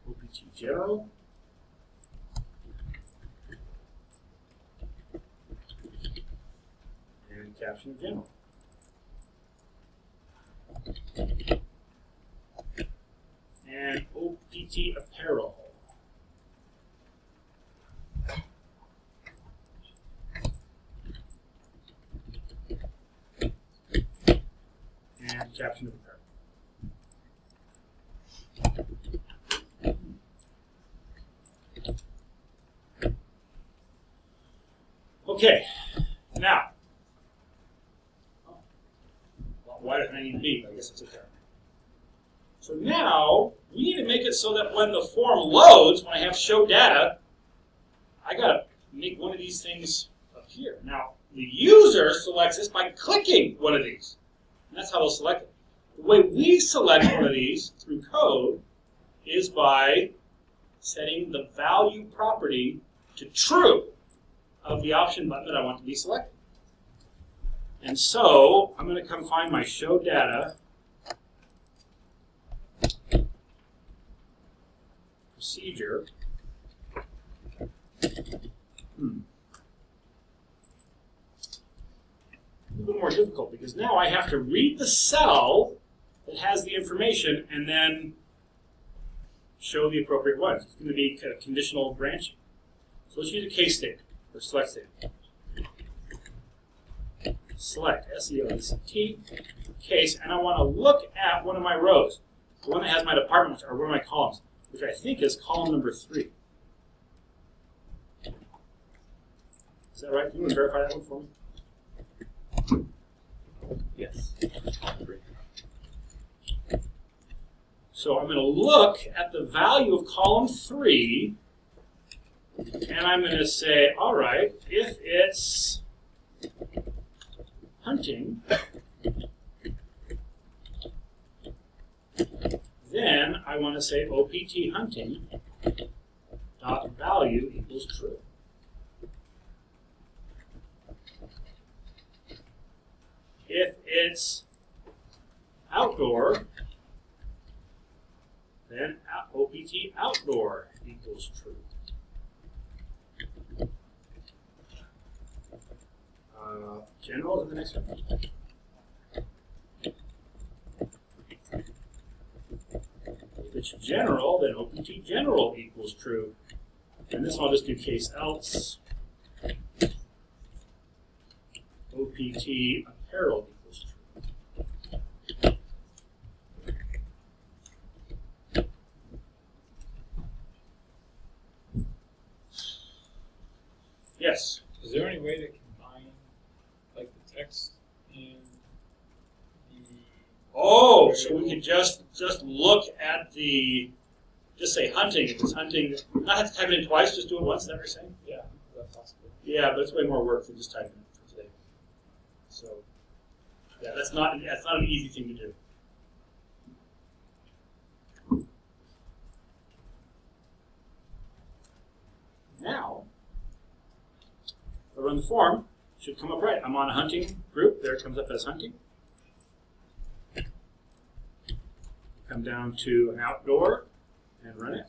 OPT general. And caption of general. And OPT apparel. And caption of apparel. Okay, now, a lot wider than I need to be, but I guess it's okay. So now, we need to make it so that when the form loads, when I have show data, I got to make one of these things up here. Now, the user selects this by clicking one of these. And that's how they'll select it. The way we select one of these through code is by setting the value property to true of the option button that I want to be selected. And so I'm going to come find my show data procedure. A little bit more difficult because now I have to read the cell that has the information and then show the appropriate ones. It's going to be kind of conditional branching. So let's use a case statement or select statement. Select, S-E-L-E-C-T, case, and I want to look at one of my rows, the one that has my departments or one of my columns, which I think is column number 3. Is that right? Can you want to verify that one for me? Yes. So I'm going to look at the value of column 3, and I'm going to say, all right, if it's hunting, then I want to say OPT hunting dot value equals true. If it's outdoor, then OPT outdoor equals true. General is the next one. If it's general, then OPT general equals true. And this one I'll just do case else. OPT apparel equals true. Yes. Is there any way to combine, like, the text and the... Oh, so we could just look at the, just say hunting. If it's hunting, not have to type it in twice, just do it once. Is that what you're saying? Yeah, is that possible? Yeah, but it's way more work than just typing it for today. So, yeah, that's not an easy thing to do. Now, if I run the form, it should come up right. I'm on a hunting group. There it comes up as hunting. Come down to an outdoor and run it.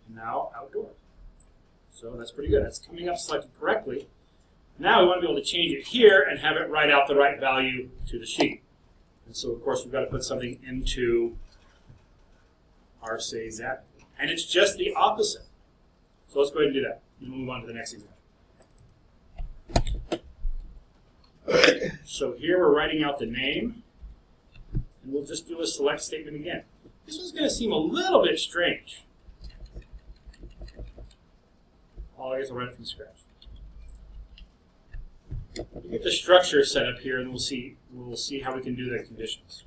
And now outdoor. So that's pretty good. That's coming up selected correctly. Now we want to be able to change it here and have it write out the right value to the sheet. And so, of course, we've got to put something into our say that. And it's just the opposite. So let's go ahead and do that. And we'll move on to the next example. So here we're writing out the name. And we'll just do a select statement again. This one's going to seem a little bit strange. Well, I guess I'll write it from scratch. We'll get the structure set up here, and we'll see how we can do the conditions.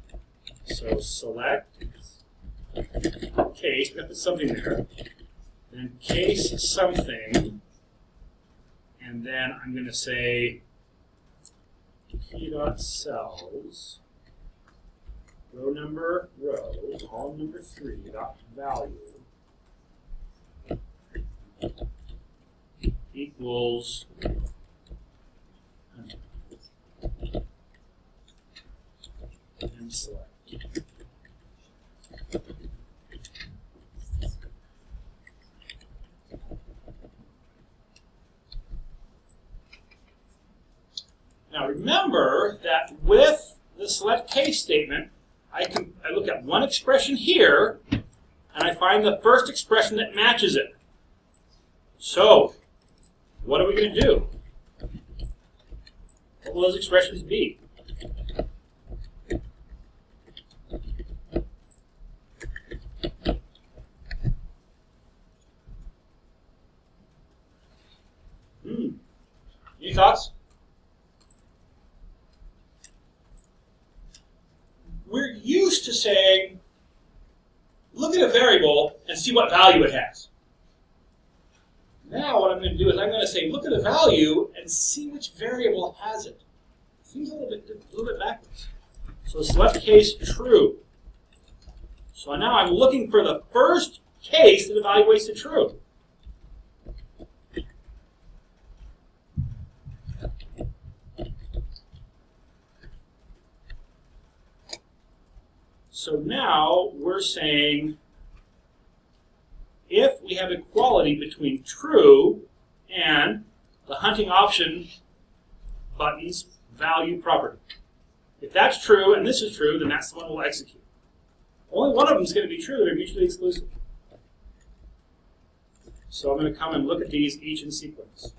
So select case, we're going to put something there, then case something, and then I'm going to say p.cells, row number, column number 3, dot value equals and select. Now remember that with the select case statement, I look at one expression here, and I find the first expression that matches it. So, what are we going to do? What will those expressions be? Any thoughts? We're used to saying, look at a variable and see what value it has. Now what I'm going to do is I'm going to say, look at a value and see which variable has it. Seems a little bit backwards. So select case true. So now I'm looking for the first case that evaluates to true. So now we're saying if we have equality between true and the hunting option button's value property. If that's true and this is true, then that's the one we'll execute. Only one of them is going to be true. They're mutually exclusive. So I'm going to come and look at these each in sequence.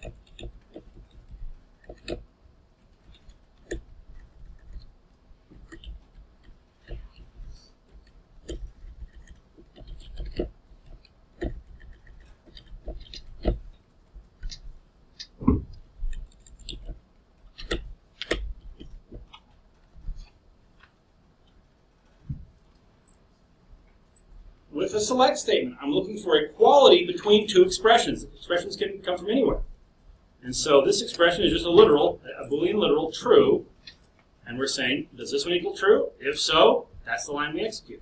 With a select statement, I'm looking for equality between two expressions. Expressions can come from anywhere. And so this expression is just a literal, a Boolean literal, true. And we're saying, does this one equal true? If so, that's the line we execute.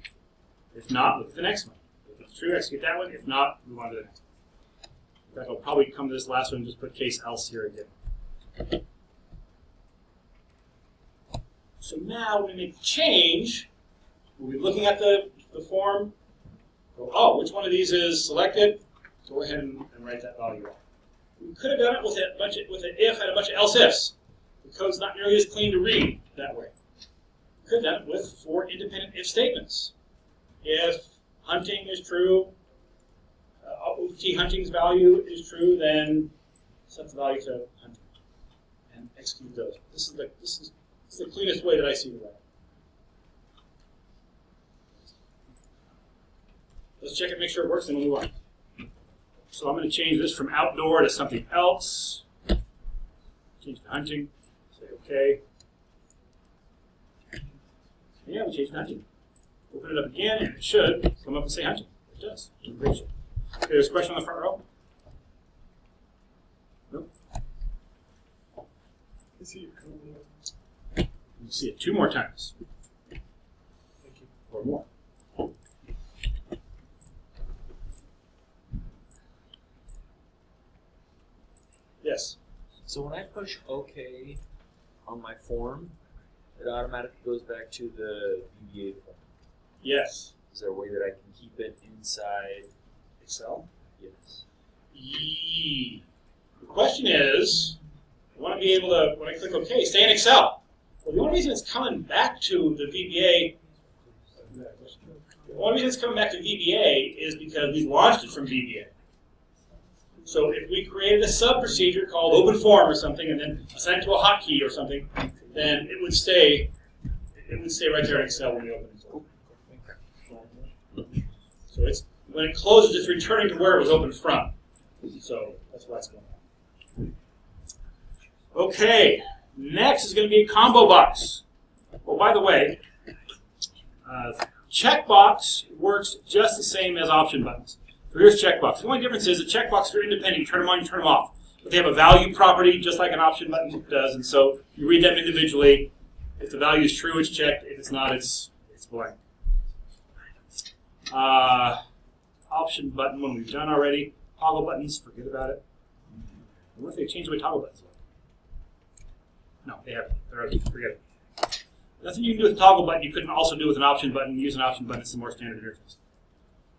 If not, look at the next one. If it's true, execute that one. If not, move on to the next one. In fact, I'll probably come to this last one and just put case else here again. So now when we make the change, we'll be looking at the form. Oh, which one of these is selected? Go ahead and write that value out. We could have done it with an if and a bunch of else ifs. The code's not nearly as clean to read that way. We could have done it with 4 independent if statements. If hunting is true, OT hunting's value is true, then set the value to hunting and execute those. This is the cleanest way that I see to write it. Let's check it, make sure it works, and we'll move on. So I'm going to change this from outdoor to something else. Change to hunting. Say OK. Yeah, we changed to hunting. Open it up again, and it should come up and say hunting. It does. Great job. Okay, there's a question on the front row? Nope. I see your code. You can see it 2 more times. Thank you. Or more. Yes. So when I push OK on my form, it automatically goes back to the VBA form. Yes. Is there a way that I can keep it inside Excel? Yes. The question is, I want to be able to, when I click OK, stay in Excel. Well, the only reason it's coming back to the VBA, is because we've launched it from VBA. So if we created a sub-procedure called open form or something and then assigned it to a hotkey or something, then it would stay right there in Excel when we open it. So it's when it closes, it's returning to where it was opened from. So that's why it's going on. Okay, next is going to be a combo box. Oh, by the way, checkbox works just the same as option buttons. So here's checkbox. The only difference is that checkboxes are independent. You turn them on, you turn them off. But they have a value property just like an option button does, and so you read them individually. If the value is true, it's checked. If it's not, it's blank. Option button, one we've done already. Toggle buttons, forget about it. I wonder if they changed the way toggle buttons look. No, they haven't. They're ugly. Forget it. Nothing you can do with a toggle button you couldn't also do with an option button. Use an option button, it's a more standard interface.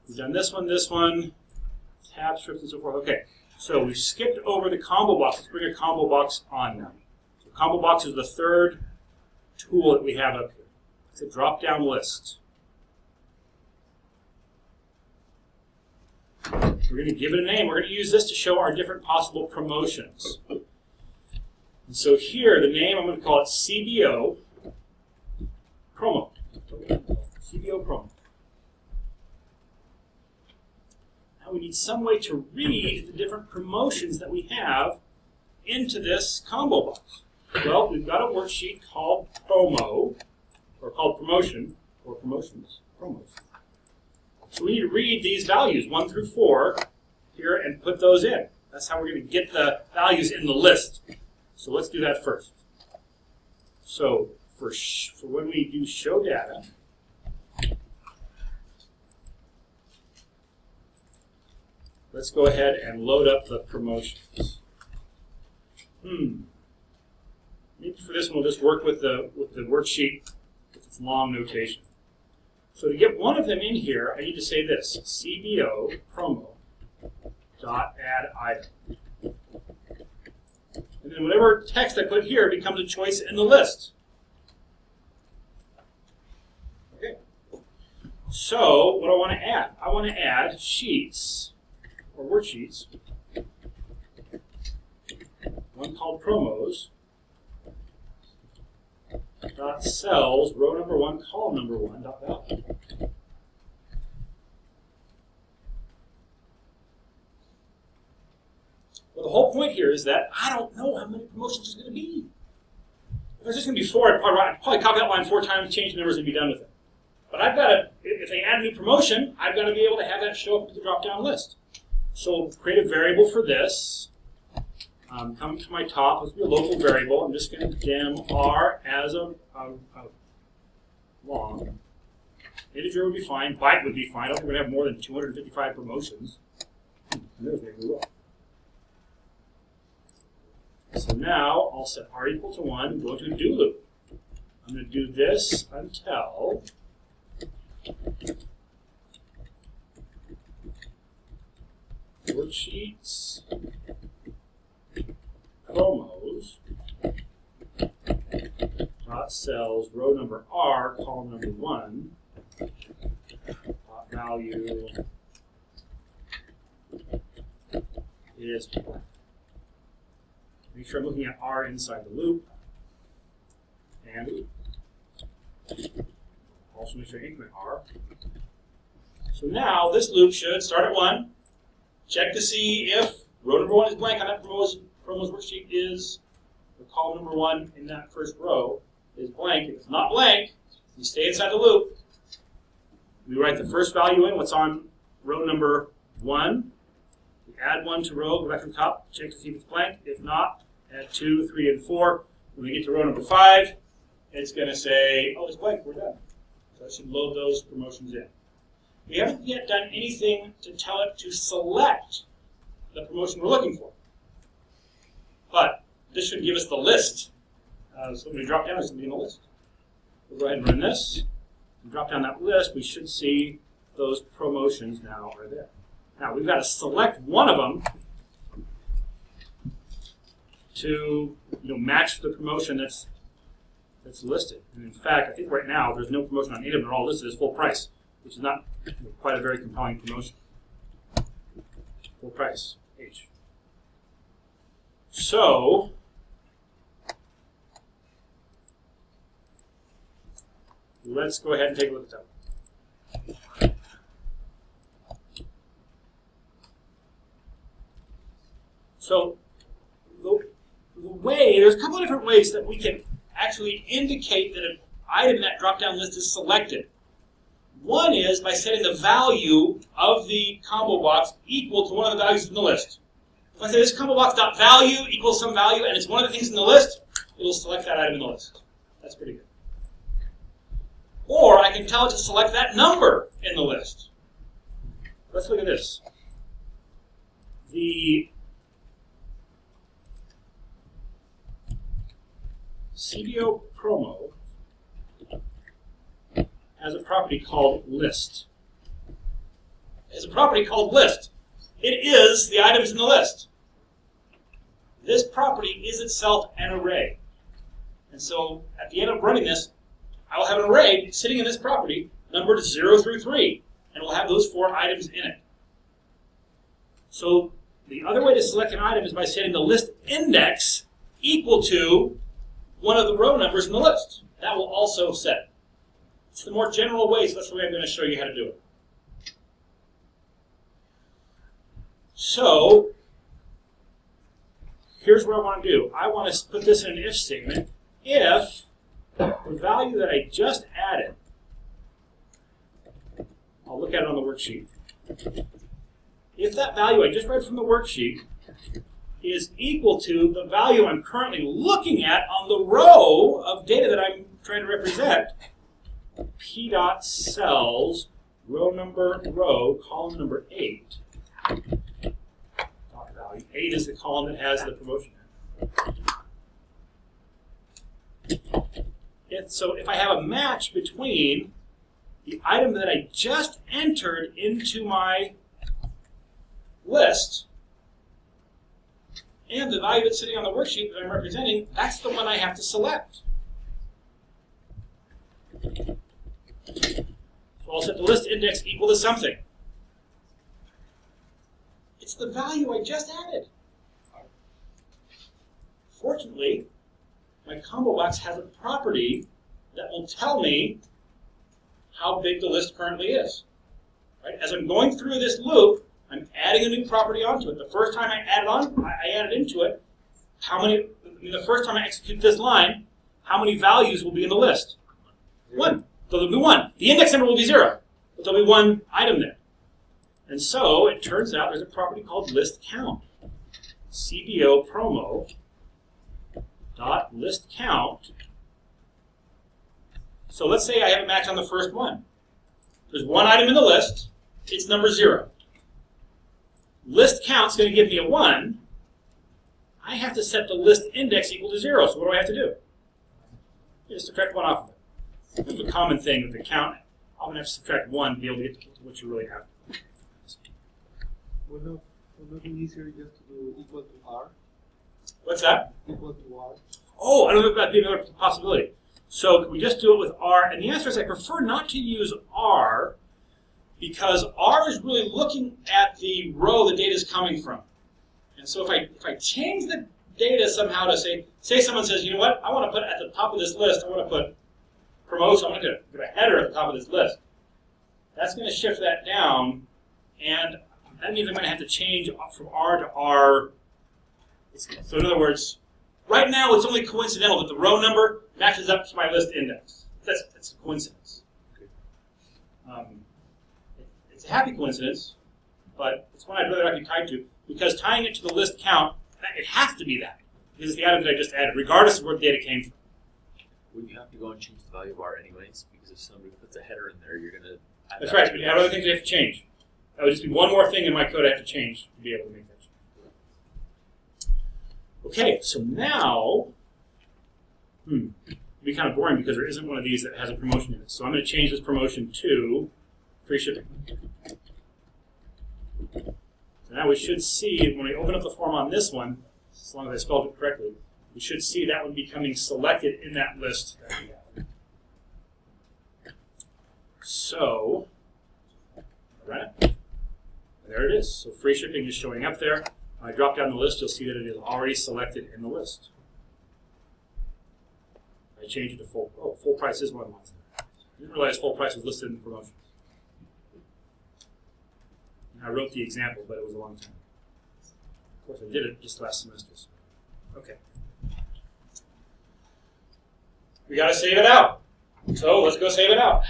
We've done this one, tab strips, and so forth. Okay, so we've skipped over the combo box. Let's bring a combo box on now. So combo box is the 3rd tool that we have up here. It's a drop-down list. We're going to give it a name. We're going to use this to show our different possible promotions. And so here, the name, I'm going to call it CBO Promo. CBO Promo. Now we need some way to read the different promotions that we have into this combo box. Well, we've got a worksheet called Promo, or called Promotion, or Promotions, Promos. So we need to read these values, 1 through 4, here, and put those in. That's how we're going to get the values in the list. So let's do that first. So for when we do show data, let's go ahead and load up the promotions. Maybe for this one we'll just work with the worksheet with its long notation. So to get one of them in here, I need to say this: CBO promo dot add item. And then whatever text I put here becomes a choice in the list. Okay. So what do I want to add? I want to add sheets, or worksheets, one called promos, dot cells, row number 1, column number 1, dot value. Well, the whole point here is that I don't know how many promotions there's going to be. If there's just going to be 4, I'd probably copy that line 4 times, change the numbers, and be done with it. But I've got to, if they add a new promotion, I've got to be able to have that show up in the drop-down list. So we'll create a variable for this. Come to my top, let's be a local variable. I'm just going to dim r as a long. Integer would be fine, byte would be fine. I don't think we're going to have more than 255 promotions. And there's maybe we will. So now I'll set r equal to 1, go into a do loop. I'm going to do this until worksheets promos dot cells row number r column number 1 dot value is blank. Make sure I'm looking at r inside the loop and loop. Also make sure I increment r. So now this loop should start at 1, check to see if row number 1 is blank on that promos worksheet is, or column number 1 in that first row is blank. If it's not blank, you stay inside the loop. We write the first value in, what's on row number 1. We add 1 to row, go back to the top, check to see if it's blank. If not, add 2, 3, and 4. When we get to row number 5, it's going to say, oh, it's blank, we're done. So I should load those promotions in. We haven't yet done anything to tell it to select the promotion we're looking for. But this should give us the list. So when we drop down, it's going to be in the list. We'll go ahead and run this. And drop down that list, we should see those promotions now are there. Now we've got to select one of them to match the promotion that's listed. And in fact, I think right now there's no promotion on any of them. They're all listed as full price, which is not quite a very compelling promotion. Full price, H. So, let's go ahead and take a look at that. So, the way, there's a couple of different ways that we can actually indicate that an item in that drop-down list is selected. One is by setting the value of the combo box equal to one of the values in the list. If I say this combo box dot value equals some value and it's one of the things in the list, it'll select that item in the list. That's pretty good. Or I can tell it to select that number in the list. Let's look at this. The CBO promo has a property called list. It has a property called list. It is the items in the list. This property is itself an array. And so at the end of running this, I will have an array sitting in this property numbered 0 through 3. And we'll have those 4 items in it. So the other way to select an item is by setting the list index equal to one of the row numbers in the list. That will also set. It's the more general way, so that's the way I'm going to show you how to do it. So, here's what I want to do. I want to put this in an if statement. If the value that I just added, I'll look at it on the worksheet. If that value I just read from the worksheet is equal to the value I'm currently looking at on the row of data that I'm trying to represent, p dot cells, row number, column number 8. Dot value. 8 is the column that has the promotion in it. So if I have a match between the item that I just entered into my list and the value that's sitting on the worksheet that I'm representing, that's the one I have to select. So I'll set the list index equal to something. It's the value I just added. Fortunately, my combo box has a property that will tell me how big the list currently is. Right? As I'm going through this loop, I'm adding a new property onto it. The first time I added into it, the first time I execute this line, how many values will be in the list? 1. So there'll be 1. The index number will be 0, but there'll be 1 item there. And so it turns out there's a property called list count. CBO promo dot list count. So let's say I have a match on the first one. There's 1 item in the list. It's number 0. List count's going to give me a 1. I have to set the list index equal to 0. So what do I have to do? Just subtract 1 off of it. It's a common thing with the count. I'm going to have to subtract 1 to be able to get to what you really have. Would not be easier just to do equal to R? What's that? Equal to R. Oh, I don't know if that'd be another possibility. So can we just do it with R? And the answer is I prefer not to use R because R is really looking at the row the data is coming from. And so if I change the data somehow to say someone says, you know what, I want to put at the top of this list, I want to put promotion, I want to put a header at the top of this list. That's going to shift that down, and that means I'm going to have to change from R to R. So in other words, right now it's only coincidental that the row number matches up to my list index. That's a coincidence. It's a happy coincidence, but it's one I'd rather not be tied to, because tying it to the list count, it has to be that. Because it's the item that I just added, regardless of where the data came from. Would you have to go and change the value of R anyways? Because if somebody puts a header in there, you're going to add That's that right, to but the you have other things you have to change. That would just be one more thing in my code I have to change to be able to make that change. Okay, so now, it'll be kind of boring because there isn't one of these that has a promotion in it. So I'm going to change this promotion to free shipping. So now we should see, when we open up the form on this one, as long as I spelled it correctly, we should see that one becoming selected in that list that we have. So, right, there it is. So free shipping is showing up there. When I drop down the list, you'll see that it is already selected in the list. I changed it to full. Oh, full price is one of the ones there. I didn't realize full price was listed in the promotion. And I wrote the example, but it was a long time. Of course, I did it just last semester. So. Okay. We got to save it out. So let's go save it out.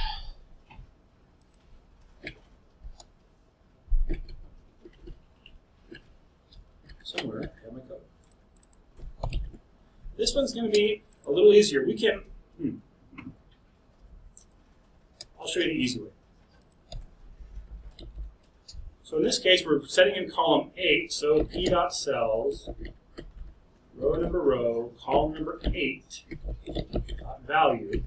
Somewhere I have my code. This one's going to be a little easier. We can. I'll show you the easy way. So in this case, we're setting in column 8. So p.cells, row, column number 8, value.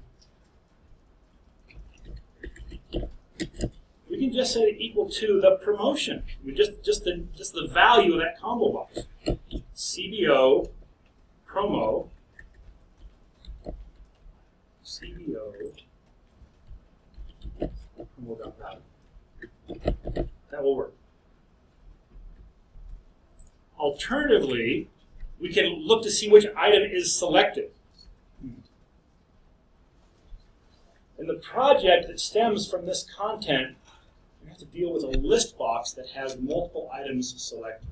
We can just set it equal to the promotion. We just the value of that combo box. CBO promo promo.value. That will work. Alternatively, we can look to see which item is selected. In the project that stems from this content, we have to deal with a list box that has multiple items selected.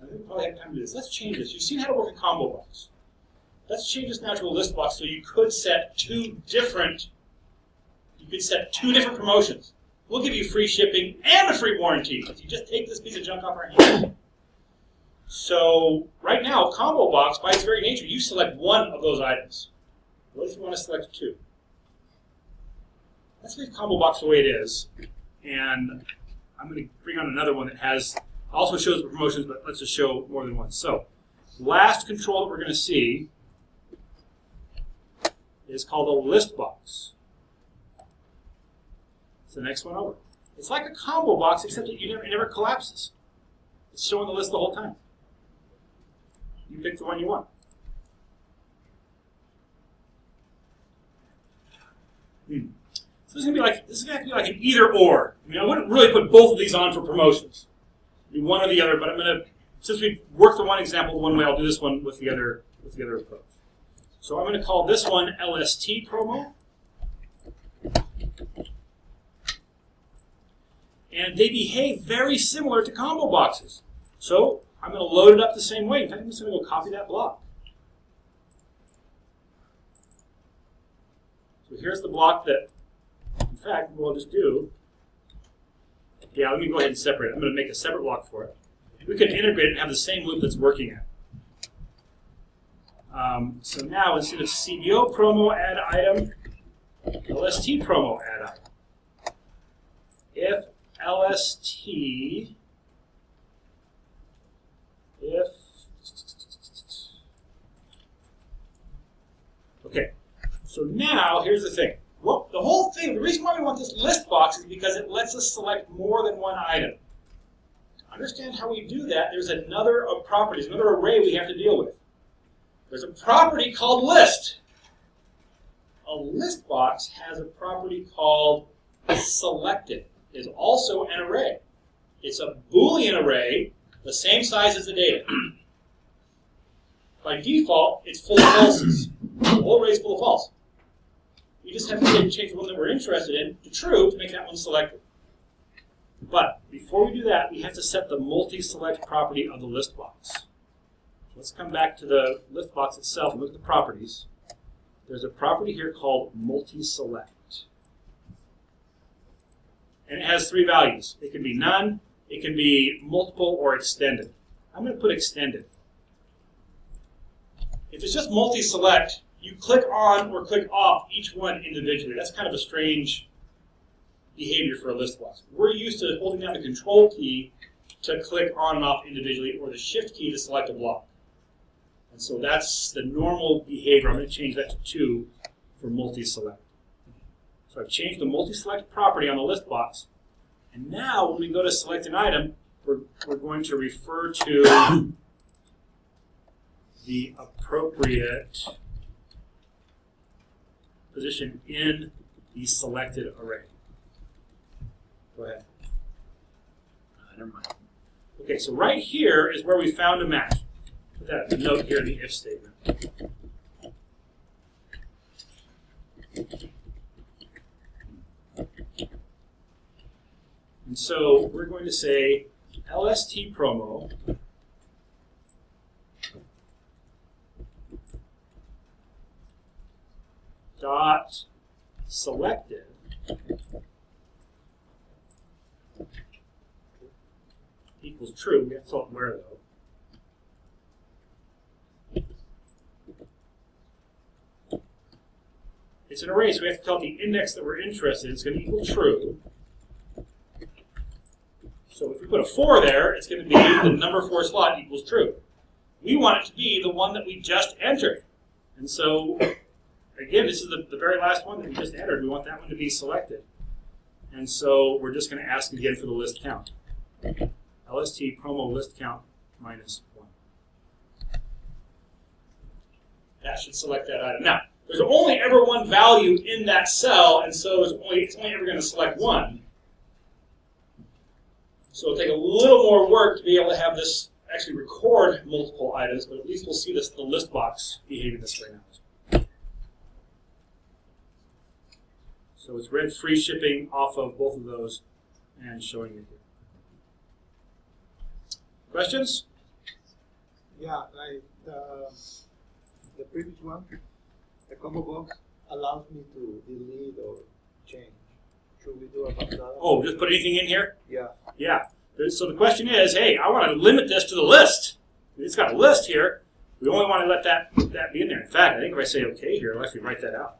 I think we probably have time to do this. Let's change this. You've seen how to work a combo box. Let's change this now to a list box so you could set two different promotions. We'll give you free shipping and a free warranty if you just take this piece of junk off our hands. So right now, combo box, by its very nature, you select one of those items. What if you want to select 2? Let's leave combo box the way it is, and I'm going to bring on another one that also shows the promotions, but let's just show more than one. So last control that we're going to see is called a list box. It's the next one over. It's like a combo box, except that it never collapses. It's showing the list the whole time. You pick the one you want. So this is gonna be like an either or. I mean, I wouldn't really put both of these on for promotions. It'd be one or the other, but I'm gonna, since we worked the one example one way, I'll do this one with the other approach. So I'm gonna call this one LST promo. And they behave very similar to combo boxes. So I'm going to load it up the same way. In fact, I'm just going to go copy that block. So here's the block that, in fact, we'll just do. Yeah, let me go ahead and separate it. I'm going to make a separate block for it. We can integrate it and have the same loop that's working at. So now instead of CBO promo add item, LST promo add item. If LST, okay, so now here's the thing. Well, the whole thing, the reason why we want this list box is because it lets us select more than one item. To understand how we do that, there's another properties, another array we have to deal with. There's a property called list. A list box has a property called selected. Is also an array. It's a Boolean array, the same size as the data. By default, it's full of falses. The whole array is full of false. We just have to change the one that we're interested in to true to make that one selected. But before we do that, we have to set the multi-select property of the list box. Let's come back to the list box itself and look at the properties. There's a property here called multi-select. And it has 3 values. It can be none, it can be multiple, or extended. I'm going to put extended. If it's just multi-select, you click on or click off each one individually. That's kind of a strange behavior for a list box. We're used to holding down the control key to click on and off individually, or the shift key to select a block. And so that's the normal behavior. I'm going to change that to 2 for multi-select. So I've changed the multi-select property on the list box. And now when we go to select an item, we're going to refer to the appropriate position in the selected array. Go ahead. Never mind. Okay, so right here is where we found a match. Put that note here in the if statement. And so we're going to say LST promo dot selected equals true. We have to tell it where though. It's an array, so we have to tell it the index that we're interested in. It's going to equal true. So if we put a 4 there, it's going to be the number 4 slot equals true. We want it to be the one that we just entered. And so, again, this is the very last one that we just entered. We want that one to be selected. And so we're just going to ask again for the list count. LST promo list count minus 1. That should select that item. Now, there's only ever one value in that cell, and so it's only ever going to select 1. So it'll take a little more work to be able to have this actually record multiple items, but at least we'll see the list box behaving this way now. So it's read free shipping off of both of those and showing it here. Questions? Yeah, like the previous one, the combo box allows me to delete or change. Should we do about that? Oh, just put anything in here? Yeah. Yeah. So the question is, hey, I want to limit this to the list. It's got a list here. We only want to let that be in there. In fact, I think if I say OK here, I'll actually write that out.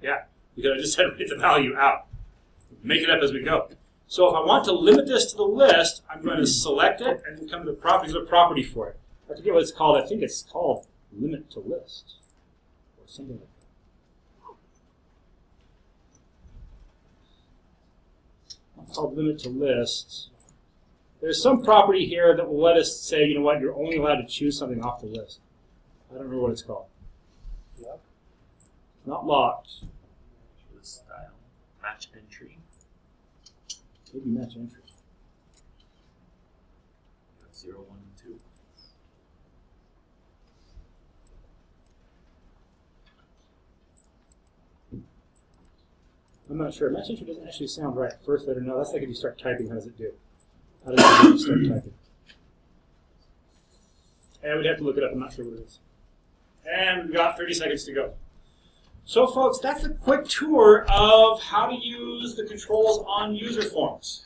Yeah, because I just said write the value out. Make it up as we go. So if I want to limit this to the list, I'm going to select it and then come to the properties. There's a property for it. I forget what it's called. I think it's called limit to list. something like that. Called limit to list. There's some property here that will let us say, you know what, you're only allowed to choose something off the list. I don't remember what it's called. Yep. It's not locked. The style. Match entry. Maybe match entry. 0, 1, and 2. I'm not sure. Match entry doesn't actually sound right. First letter, no. That's like if you start typing, how does it do? How does it do when you start typing? I would have to look it up. I'm not sure what it is. And we've got 30 seconds to go. So, folks, that's a quick tour of how to use the controls on user forms.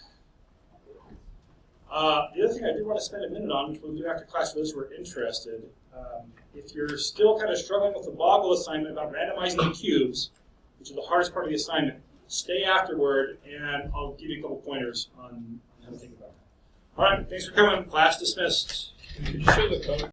The other thing I did want to spend a minute on, which we'll do after class for those who are interested, if you're still kind of struggling with the boggle assignment about randomizing the cubes, which is the hardest part of the assignment, stay afterward, and I'll give you a couple pointers on how to think about that. All right, thanks for coming. Class dismissed. Could you show the code?